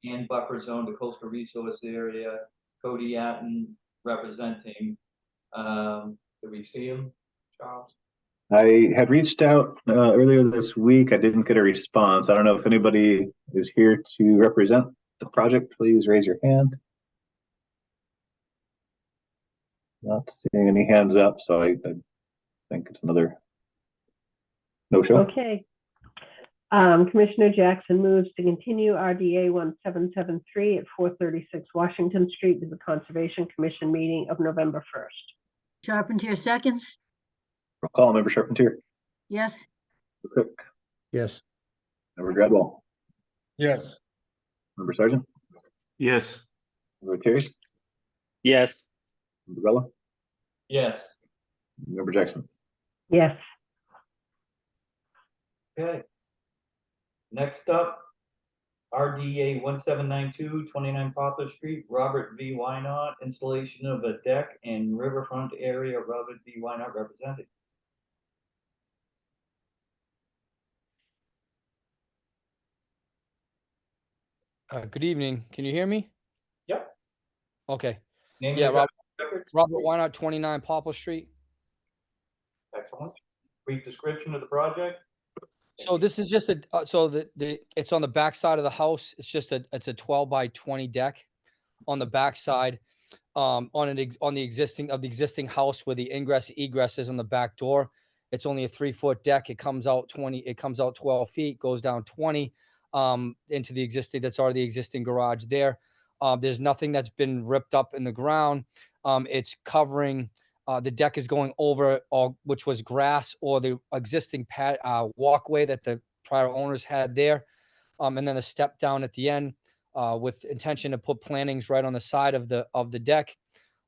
and buffer zone to coastal resource area, Kodiaton representing. Do we see him, Charles? I had reached out earlier this week. I didn't get a response. I don't know if anybody is here to represent the project. Please raise your hand. Not seeing any hands up, so I think it's another no show. Okay. Commissioner Jackson moves to continue RDA 1773 at 436 Washington Street to the Conservation Commission meeting of November 1st. Charpentier seconds? Roll call, Member Charpentier, Yes? Member Cook, Yes. Member Gradwell, yes, Member Sergeant, yes, Member Terry, Yes. Member Bella, Yes. Member Jackson. Yes. Okay. Next up, RDA 1792, 29 Poplar Street, Robert V. Wynot, installation of a deck and riverfront area, Robert V. Wynot represented. Good evening. Can you hear me? Yep. Okay. Name Yeah, and address for the record. Robert Wynot, 29 Poplar Street. Excellent. Brief description of the project. So this is just it's on the back side of the house. It's a 12 by 20 deck on the back side, on the existing house where the ingress egress is on the back door. It's only a 3-foot deck. It comes out 12 feet, goes down 20 into the existing, that's already the existing garage there. There's nothing that's been ripped up in the ground. It's covering, the deck is going over which was grass or the existing walkway that the prior owners had there. And then a step down at the end with intention to put plantings right on the side of the deck,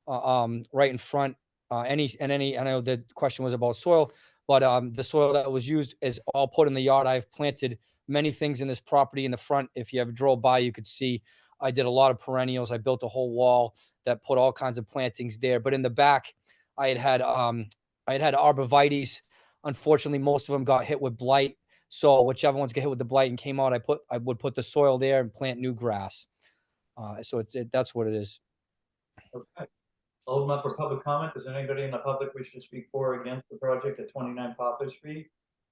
right in front. I know the question was about soil, but the soil that was used is all put in the yard. I've planted many things in this property in the front. If you ever drove by, you could see I did a lot of perennials. I built a whole wall that put all kinds of plantings there. But in the back, I had arborvitaes. Unfortunately, most of them got hit with blight. So whichever ones get hit with the blight and came out, I would put the soil there and plant new grass. So that's what it is. Okay. I'll open up for public comment. Does anybody in the public wish to speak for or against the project at 29 Poplar Street?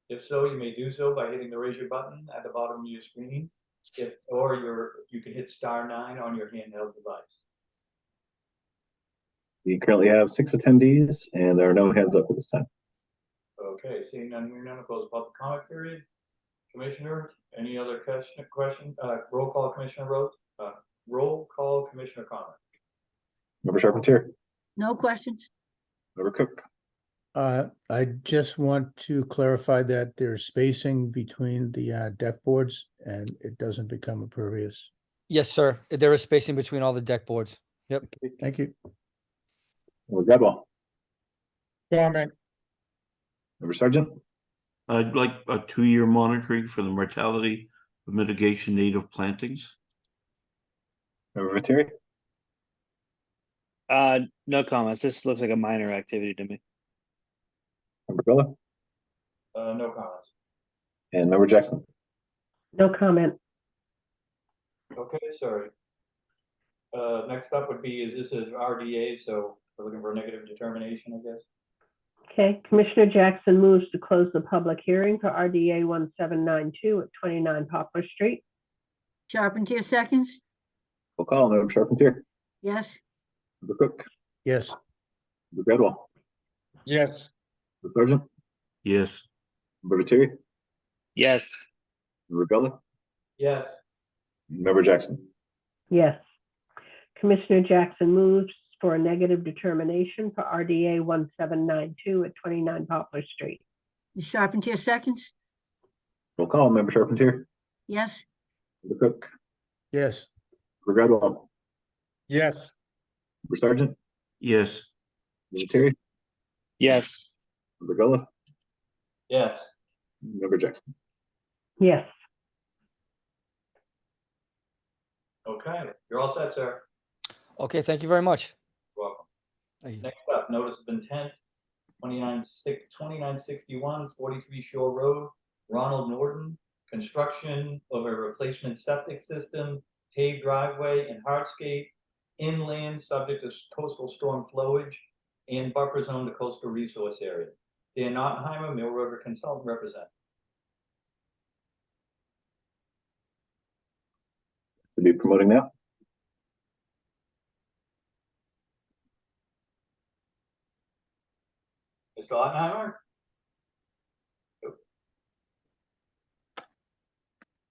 If so, you may do so by hitting the raise your button at the bottom of your screen. You can hit *9 on your handheld device. We currently have 6 attendees and there are no hands up at this time. Okay, seeing none, hearing none, close the public comment period. Commissioner, any other question? Roll call, Commissioner Rhodes. Roll call, Commissioner Conlon. Member Charpentier, No questions? Member Cook, I just want to clarify that there's spacing between the deck boards and it doesn't become impervious. Yes, sir. There is spacing between all the deck boards. Yep. Okay, thank you. Member Gradwell, Comment. Member Sargent, I'd like a 2-year monitoring for the mortality of mitigation native plantings. Member Materi, No comments. This looks like a minor activity to me. Member Bella, No comments. and Member Jackson. No comment. Okay, sorry. Next up would be, is this an RDA, so we're looking for a negative determination, I guess? Okay, Commissioner Jackson moves to close the public hearing for RDA 1792 at 29 Poplar Street. Charpentier seconds? Roll call, Member Charpentier, Yes. Member Cook, Yes, Member Gradwell, Yes. Member Sargent, Yes. Member Materi, Yes. Member Bella, Yes. Member Jackson. Yes. Commissioner Jackson moves for a negative determination for RDA 1792 at 29 Poplar Street. Charpentier seconds? Roll call, Member Charpentier, Yes. Member Cook, yes, Member Gradwell, Yes. Member Sargent, Yes. Member Materi, Yes. Member Bella, Yes. Member Jackson. Yes. Okay, you're all set, sir. Okay, thank you very much. You're welcome. Thank you. Next up, notice of intent, 2961 43 Shore Road, Ronald Norton. Construction of a replacement septic system, paved driveway and hardscape, inland subject to coastal storm flowage, and buffer zone to coastal resource area. Dan Ottenheimer, Mill River Consultant, represent. To be promoting now. Mr. Ottenheimer?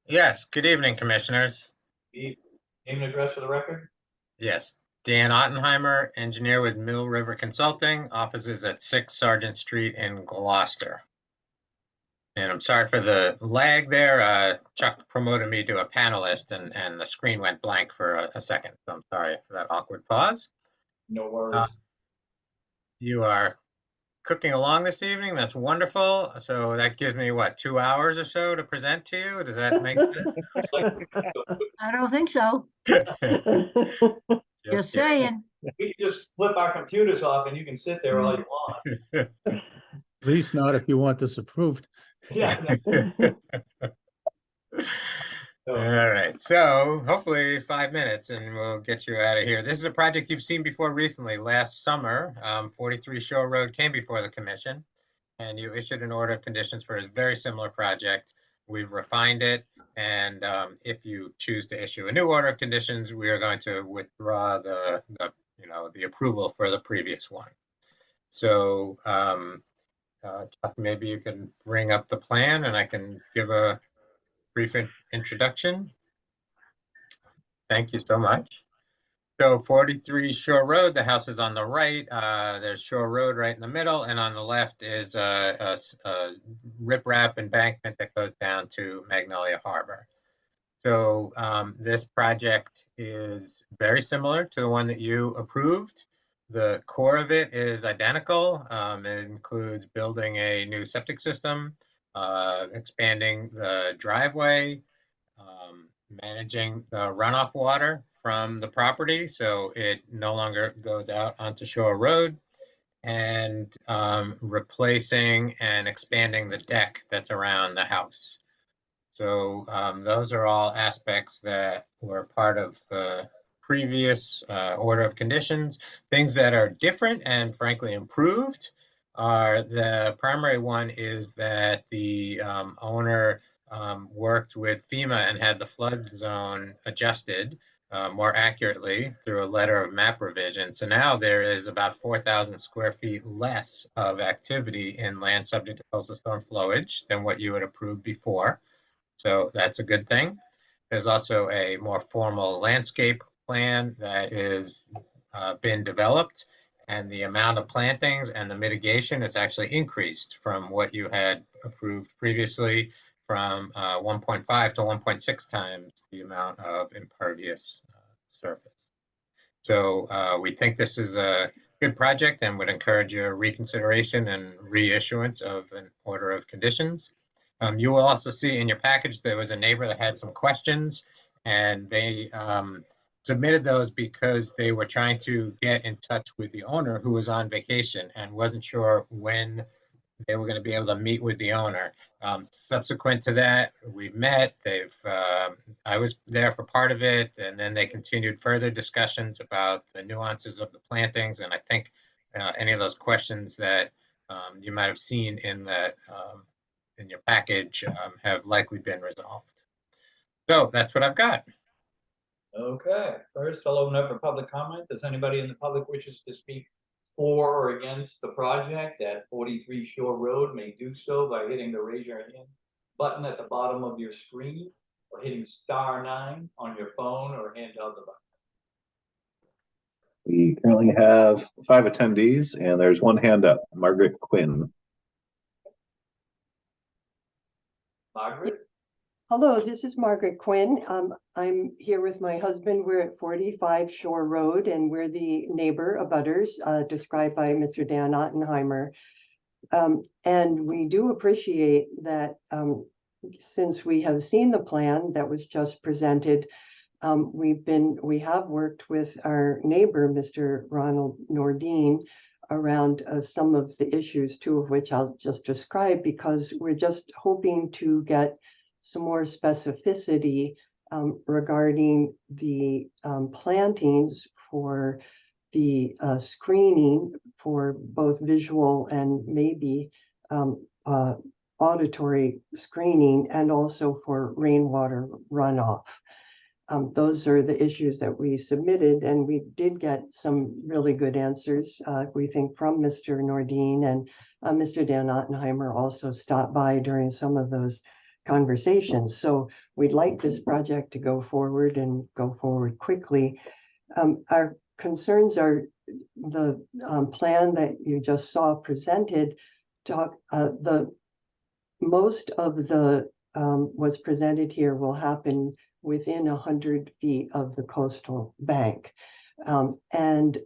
Yes, good evening, Commissioners. Name and address for the record? Yes, Dan Ottenheimer, engineer with Mill River Consulting, offices at 6 Sergeant Street in Gloucester. And I'm sorry for the lag there. Chuck promoted me to a panelist and the screen went blank for a second. So I'm sorry for that awkward pause. No worries. You are cooking along this evening. That's wonderful. So that gives me, what, 2 hours or so to present to you? Does that make sense? I don't think so. Just saying. We can just flip our computers off and you can sit there all you want. at least not if you want this approved. Yeah. All right, so hopefully 5 minutes and we'll get you out of here. This is a project you've seen before recently. Last summer, 43 Shore Road came before the commission and you issued an order of conditions for a very similar project. We've refined it, and if you choose to issue a new order of conditions, we are going to withdraw the approval for the previous one. So Chuck, maybe you can bring up the plan and I can give a brief introduction. Thank you so much. So 43 Shore Road, the house is on the right. There's Shore Road right in the middle, and on the left is a riprap embankment that goes down to Magnolia Harbor. So this project is very similar to the one that you approved. The core of it is identical. It includes building a new septic system, expanding the driveway, managing the runoff water from the property, so it no longer goes out onto Shore Road, and replacing and expanding the deck that's around the house. So those are all aspects that were part of the previous order of conditions. Things that are different and frankly improved are the primary one is that the owner worked with FEMA and had the flood zone adjusted more accurately through a letter of map revision. So now there is about 4,000 square feet less of activity in land subject to coastal storm flowage than what you had approved before. So that's a good thing. There's also a more formal landscape plan that is been developed, and the amount of plantings and the mitigation is actually increased from what you had approved previously, from 1.5 to 1.6 times the amount of impervious surface. So we think this is a good project and would encourage your reconsideration and reissuance of an order of conditions. You will also see in your package, there was a neighbor that had some questions, and they submitted those because they were trying to get in touch with the owner who was on vacation and wasn't sure when they were going to be able to meet with the owner. Subsequent to that, we met. I was there for part of it, and then they continued further discussions about the nuances of the plantings. And I think any of those questions that you might have seen in that in your package have likely been resolved. So that's what I've got. Okay, first I'll open up for public comment. Does anybody in the public wishes to speak for or against the project at 43 Shore Road may do so by hitting the raise your hand button at the bottom of your screen or hitting *9 on your phone or handheld device. We currently have 5 attendees and there's one hand up, Margaret Quinn. Margaret? Hello, this is Margaret Quinn. I'm here with my husband. We're at 45 Shore Road, and we're the neighbor abutters described by Mr. Dan Ottenheimer. And we do appreciate that since we have seen the plan that was just presented, we have worked with our neighbor, Mr. Ronald Nordine, around some of the issues, 2 of which I'll just describe, because we're just hoping to get some more specificity regarding the plantings for the screening for both visual and maybe auditory screening, and also for rainwater runoff. Those are the issues that we submitted, and we did get some really good answers, we think, from Mr. Nordine, and Mr. Dan Ottenheimer also stopped by during some of those conversations. So we'd like this project to go forward and go forward quickly. Our concerns are the plan that you just saw presented. Most of the what's presented here will happen within 100 feet of the coastal bank, and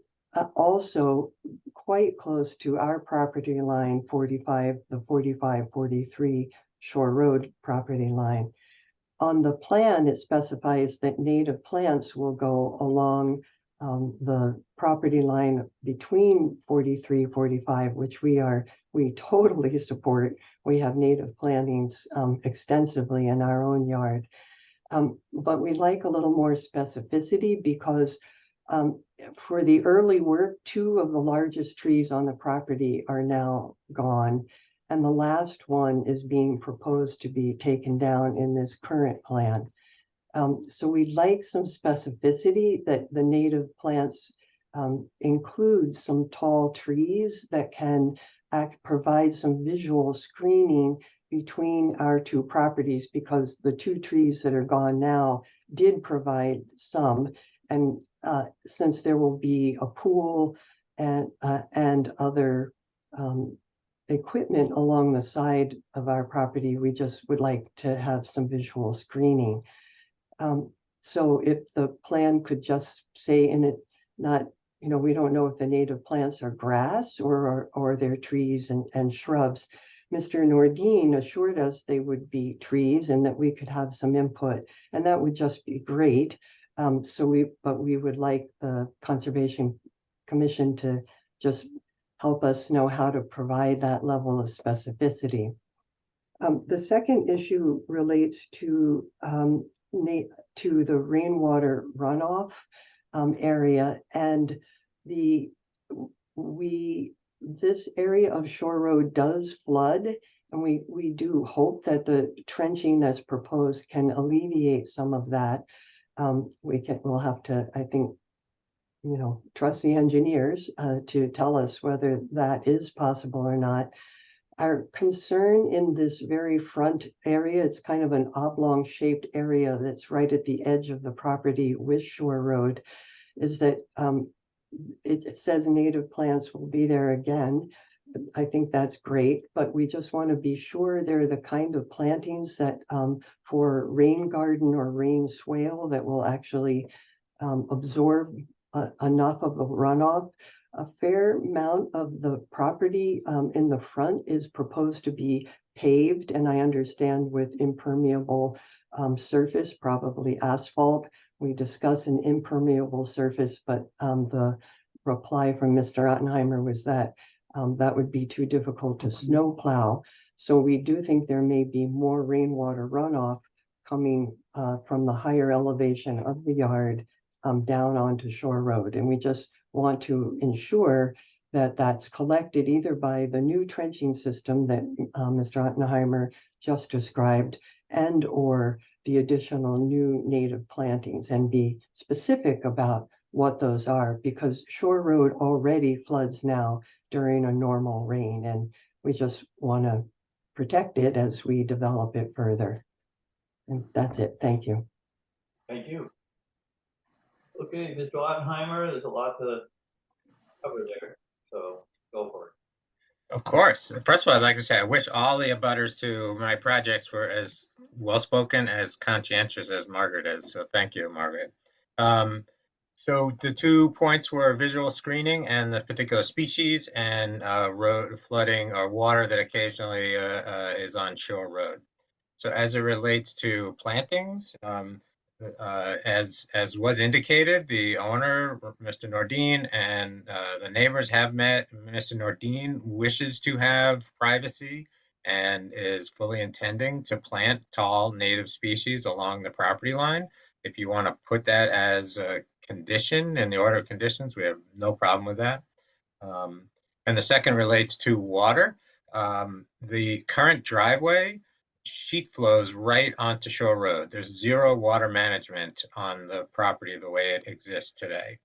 also quite close to our property line, the 45-43 Shore Road property line. On the plan, it specifies that native plants will go along the property line between 43-45, which we totally support. We have native plantings extensively in our own yard. But we'd like a little more specificity, because for the early work, 2 of the largest trees on the property are now gone, and the last one is being proposed to be taken down in this current plan. So we'd like some specificity that the native plants include some tall trees that can provide some visual screening between our 2 properties, because the 2 trees that are gone now did provide some. And since there will be a pool and other equipment along the side of our property, we just would like to have some visual screening. So if the plan could just say in it, not, we don't know if the native plants are grass or they're trees and shrubs. Mr. Nordine assured us they would be trees and that we could have some input, and that would just be great. But we would like the Conservation Commission to just help us know how to provide that level of specificity. The second this area of Shore Road does flood, and we do hope that the trenching that's proposed can alleviate some of that. We'll have to, I think, trust the engineers to tell us whether that is possible or not. Our concern in this very front area, it's kind of an oblong shaped area that's right at the edge of the property with Shore Road, is that it says native plants will be there again. I think that's great, but we just want to be sure they're the kind of plantings that for rain garden or rain swale that will actually absorb enough of the runoff. A fair amount of the property in the front is proposed to be paved, and I understand with impermeable surface, probably asphalt. We discussed an impermeable surface, but the reply from Mr. Ottenheimer was that that would be too difficult to snow plow. So we do think there may be more rainwater runoff coming from the higher elevation of the yard down onto Shore Road. And we just want to ensure that that's collected either by the new trenching system that Mr. Ottenheimer just described, and or the additional new native plantings, and be specific about what those are, because Shore Road already floods now during a normal rain, and we just want to protect it as we develop it further. And that's it. Thank you. Thank you. Okay, Mr. Ottenheimer, there's a lot to cover there, so go for it. Of course. First of all, I'd like to say I wish all the abutters to my projects were as well-spoken, as conscientious as Margaret is. So thank you, Margaret. So the 2 points were visual screening and the particular species, and road flooding or water that occasionally is on Shore Road. So as it relates to plantings, as was indicated, the owner, Mr. Nordin, and the neighbors have met. Mr. Nordin wishes to have privacy and is fully intending to plant tall native species along the property line. If you want to put that as a condition in the order of conditions, we have no problem with that. And the second relates to water. The current driveway sheet flows right onto Shore Road. There's zero water management on the property the way it exists today.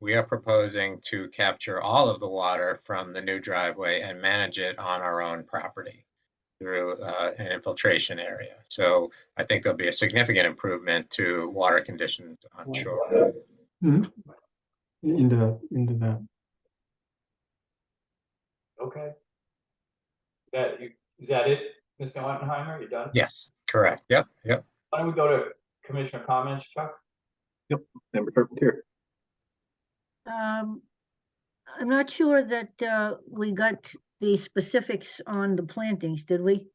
We are proposing to capture all of the water from the new driveway and manage it on our own property through an infiltration area. So I think there'll be a significant improvement to water conditions on Shore Road. Into that. Okay. Is that it, Mr. Ottenheimer? You done? Yes, correct. Yep. Why don't we go to commissioner comments, Chuck? Yep, member Carpentier. I'm not sure that we got the specifics on the plantings, did we?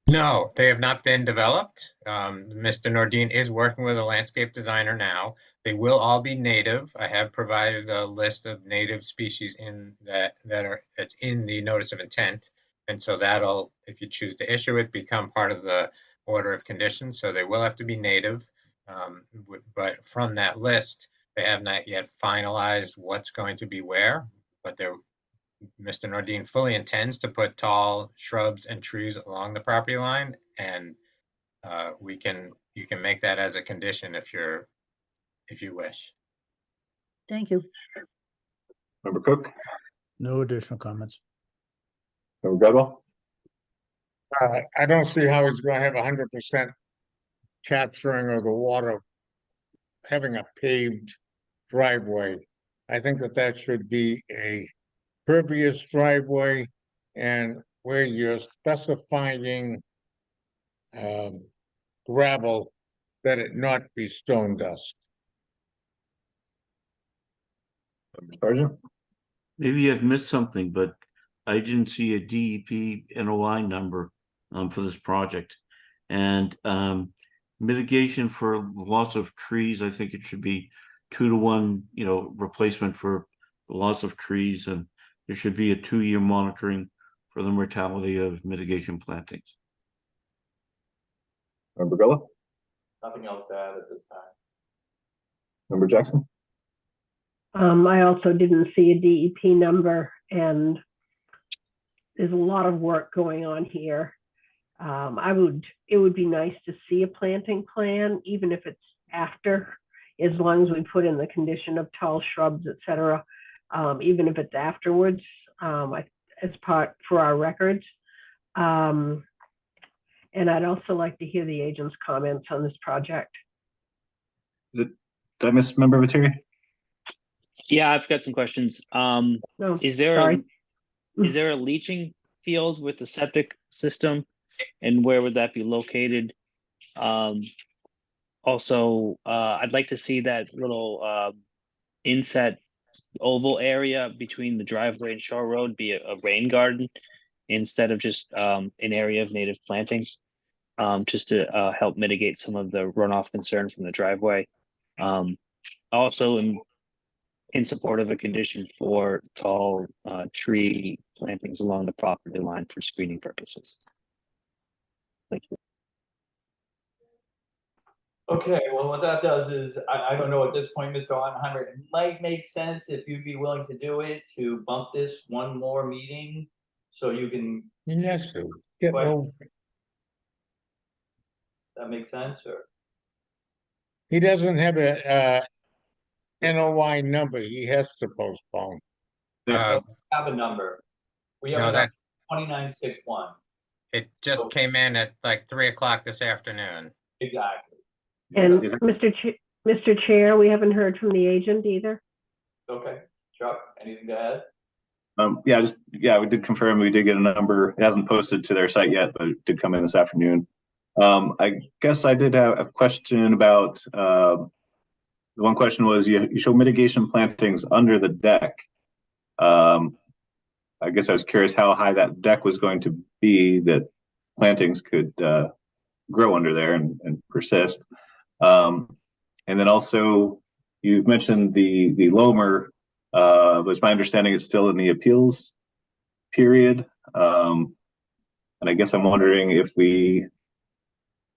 No, they have not been developed. Mr. Nordin is working with a landscape designer now. They will all be native. I have provided a list of native species in that's in the notice of intent. And so that'll, if you choose to issue it, become part of the order of conditions. So they will have to be native. But from that list, they have not yet finalized what's going to be where, but Mr. Nordin fully intends to put tall shrubs and trees along the property line, and you can make that as a condition if you wish. Thank you. Member Cook, No additional comments. member Bedwell, I don't see how he's gonna have 100% capturing of the water, having a paved driveway. I think that should be a pervious driveway, and where you're specifying gravel, that it not be stone dust. member Sargent, Maybe I've missed something, but I didn't see a DEP NOI number for this project. And mitigation for loss of trees, I think it should be 2-to-1, replacement for the loss of trees, and there should be a 2-year monitoring for the mortality of mitigation plantings. Member Grillo, Nothing else to add at this time. Member Jackson. I also didn't see a DEP number, and there's a lot of work going on here. It would be nice to see a planting plan, even if it's after, as long as we put in the condition of tall shrubs, et cetera, even if it's afterwards, as part for our records. And I'd also like to hear the agent's comments on this project. Did I miss Member Viteri? Yeah, I've got some questions. No, Is there sorry. is there a leaching field with the septic system, and where would that be located? Also, I'd like to see that little inset oval area between the driveway and Shore Road be a rain garden instead of just an area of native plantings, just to help mitigate some of the runoff concern from the driveway. Also, in support of a condition for tall tree plantings along the property line for screening purposes. Thank you. Okay, well, what that does is, I don't know at this point, Mr. Ottenheimer, it might make sense if you'd be willing to do it, to bump this one more meeting, so you can, Yes, to get What? no, that make sense, or? he doesn't have a, NOI number, he has to postpone. Uh, Have a number. We have No, a that, 2961, it just Oh. came in at like 3 o'clock this afternoon. exactly. And Mr. Chair, we haven't heard from the agent either. Okay, Chuck, anything to add? We did confirm, we did get a number. It hasn't posted to their site yet, but it did come in this afternoon. I guess I did have a question about, the one question was, you show mitigation plantings under the deck. I guess I was curious how high that deck was going to be that plantings could grow under there and persist. And then also, you've mentioned the Lomer, was my understanding it's still in the appeals period. And I guess I'm wondering if we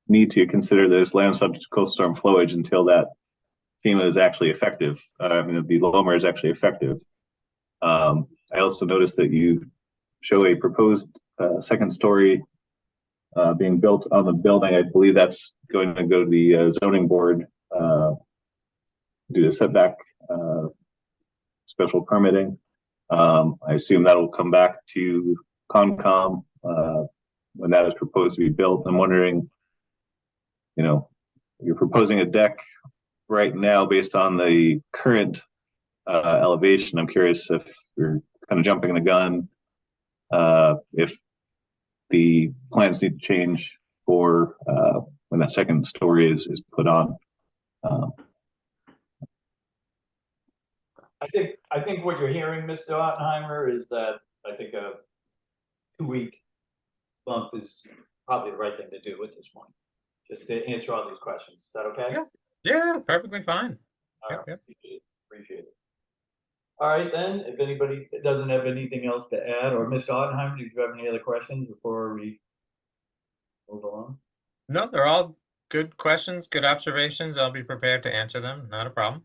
need to consider this land subject to coastal storm flowage until that FEMA is actually effective. The Lomer is actually effective. I also noticed that you show a proposed second story being built on the building. I believe that's going to go to the zoning board, do the setback special permitting. I assume that will come back to Concom when that is proposed to be built. I'm wondering, you're proposing a deck right now based on the current elevation. I'm curious if you're kind of jumping the gun, if the plans need to change for when that second story is put on. I think what you're hearing, Mr. Ottenheimer, is that I think a 2-week bump is probably the right thing to do at this point, just to answer all these questions. Is that okay? Yeah, perfectly fine. All right, appreciate it. All right, then, if anybody doesn't have anything else to add, or Mr. Ottenheimer, do you have any other questions before we move along? No, they're all good questions, good observations. I'll be prepared to answer them. Not a problem.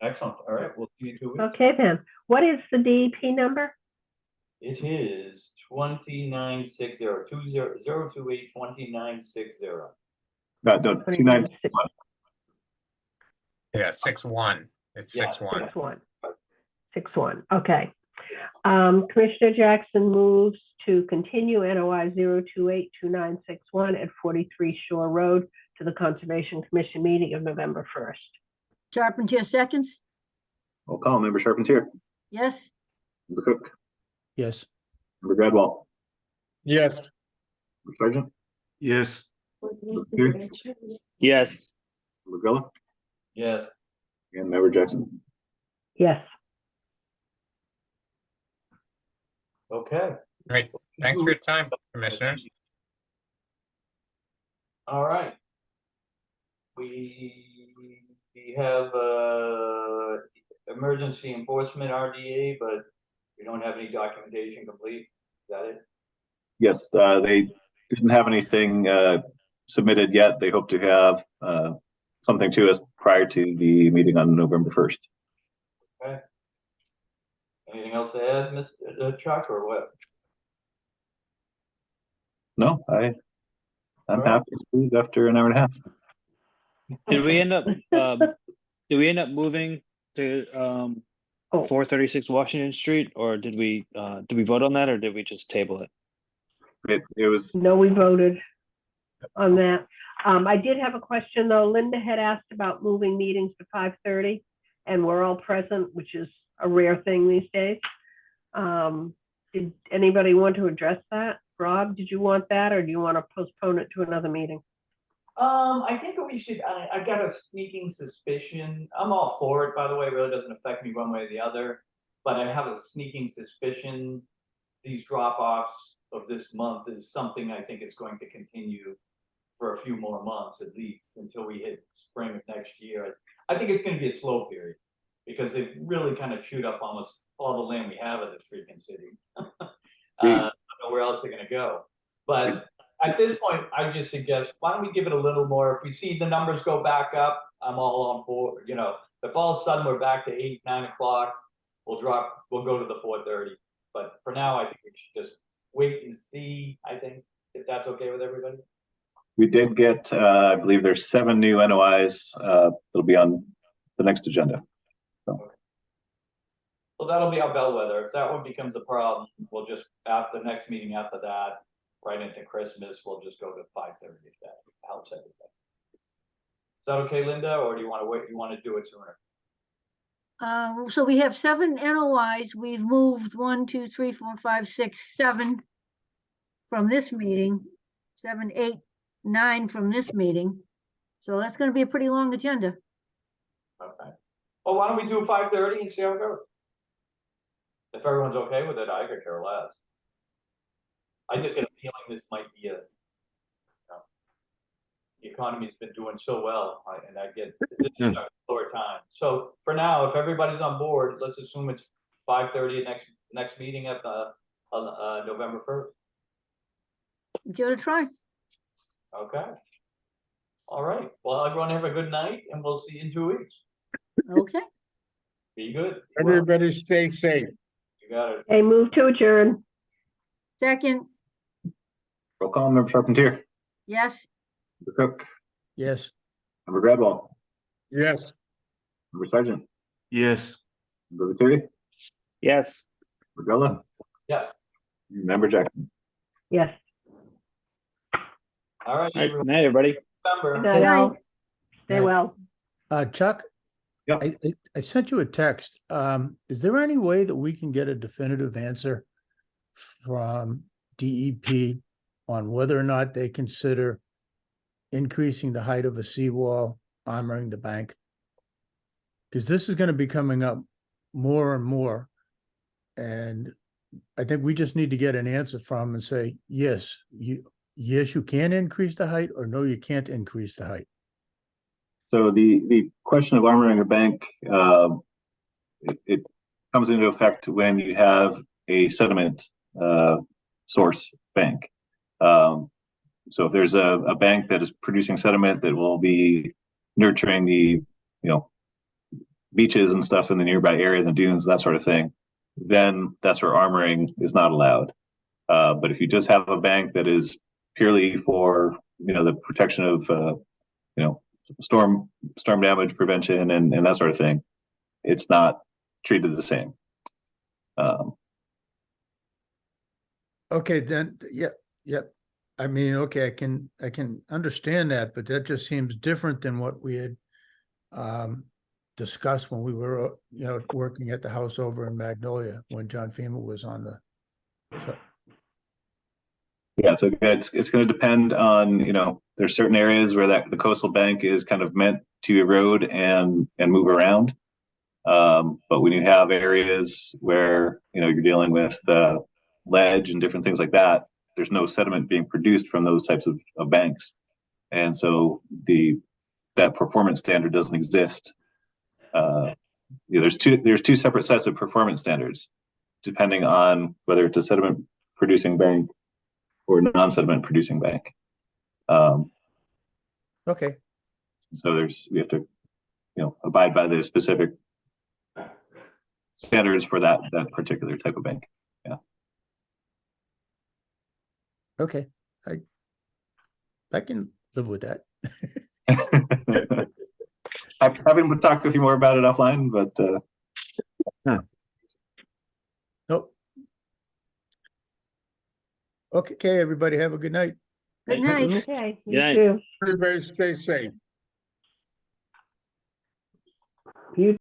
Excellent. All right, we'll see you in 2 weeks. Okay, then. What is the DEP number? It is 2960 028 2960. No, 2961. Yeah, 6-1. It's 6-1. 6-1. 6-1. Okay. Commissioner Jackson moves to continue NOI 028 2961 at 43 Shore Road to the Conservation Commission meeting of November 1st. Charpentier seconds? Roll call, Member Charpentier, Yes? Member Cook, Yes. Member Gradwell, Yes, Member Sargent, Yes. Yes. Member Grillo, Yes. and Member Jackson. Yes. Okay. Great. Thanks for your time, commissioners. All right. We have, emergency enforcement RDA, but we don't have any documentation complete. Is that it? Yes, they didn't have anything submitted yet. They hope to have something to us prior to the meeting on November 1st. Okay. Anything else to add, Mr. Chuck, or what? No, I'm happy to leave after an hour and a half. Did we end up, moving to, 436 Washington Street, or did we vote on that, or did we just table it? It was. No, we voted on that. I did have a question, though. Linda had asked about moving meetings to 5:30, and we're all present, which is a rare thing these days. Did anybody want to address that? Rob, did you want that, or do you want to postpone it to another meeting? I think that we should, I got a sneaking suspicion. I'm all for it, by the way. It really doesn't affect me one way or the other. But I have a sneaking suspicion these drop-offs of this month is something I think it's going to continue for a few more months at least until we hit spring of next year. I think it's going to be a slow period because they've really kind of chewed up almost all the land we have in this freaking city. I don't know where else they're going to go. But at this point, I just suggest, why don't we give it a little more? If we see the numbers go back up, I'm all on board. You know, if all of a sudden we're back to 8, 9 o'clock, we'll go to the 4:30. But for now, I think we should just wait and see, I think, if that's okay with everybody. We did get, I believe there's 7 new NOIs that'll be on the next agenda. So. Well, that'll be our bellwether. If that one becomes a problem, we'll just, after the next meeting after that, right into Christmas, we'll just go to 5:30 if that helps everybody. Is that okay, Linda, or do you want to wait? You want to do it sooner? So we have 7 NOIs. We've moved 1, 2, 3, 4, 5, 6, 7 from this meeting, 7, 8, 9 from this meeting. So that's going to be a pretty long agenda. Okay. Well, why don't we do 5:30 and see how it goes? If everyone's okay with it, I could care less. I just get a feeling this might be the economy's been doing so well, and I get this is a slower time. So for now, if everybody's on board, let's assume it's 5:30 next meeting at the November 1st. Give it a try. Okay. All right. Well, everyone have a good night, and we'll see you in 2 weeks. Okay. Be good. Everybody stay safe. You got it. Hey, move to adjourn. Second, Roll call, Member Charpentier. yes. Member Cook. Yes. Member Gradwell. Yes. Member Sargent. Yes. Member Viteri. Yes. Member Gullah. Yes. Member Jackson. Yes. All right. All right, good night, everybody. Remember. Good night, all. Stay well. Chuck? Yep. I sent you a text. Is there any way that we can get a definitive answer from DEP on whether or not they consider increasing the height of a seawall, armoring the bank? Because this is going to be coming up more and more. And I think we just need to get an answer from and say, yes, you can increase the height, or no, you can't increase the height. So the question of armoring a bank, it comes into effect when you have a sediment source bank. So if there's a bank that is producing sediment that will be nurturing the beaches and stuff in the nearby area, the dunes, that sort of thing, then that's where armoring is not allowed. But if you just have a bank that is purely for the protection of storm damage prevention and that sort of thing, it's not treated the same. Okay, then, yeah. I mean, okay, I can understand that, but that just seems different than what we had discussed when we were, working at the house over in Magnolia when John FEMA was on the. So. Yeah, so it's going to depend on, there's certain areas where the coastal bank is kind of meant to erode and move around. But when you have areas where, you're dealing with ledge and different things like that, there's no sediment being produced from those types of banks. And so the that performance standard doesn't exist. There's two separate sets of performance standards, depending on whether it's a sediment producing bank or non-sediment producing bank. Okay, So we have to, abide by the specific standards for that particular type of bank. Yeah. okay. I can live with that. I'm happy to talk with you more about it offline, but Nope. Okay, everybody have a good night. Good night. Okay, you Good night. too. Everybody stay safe. You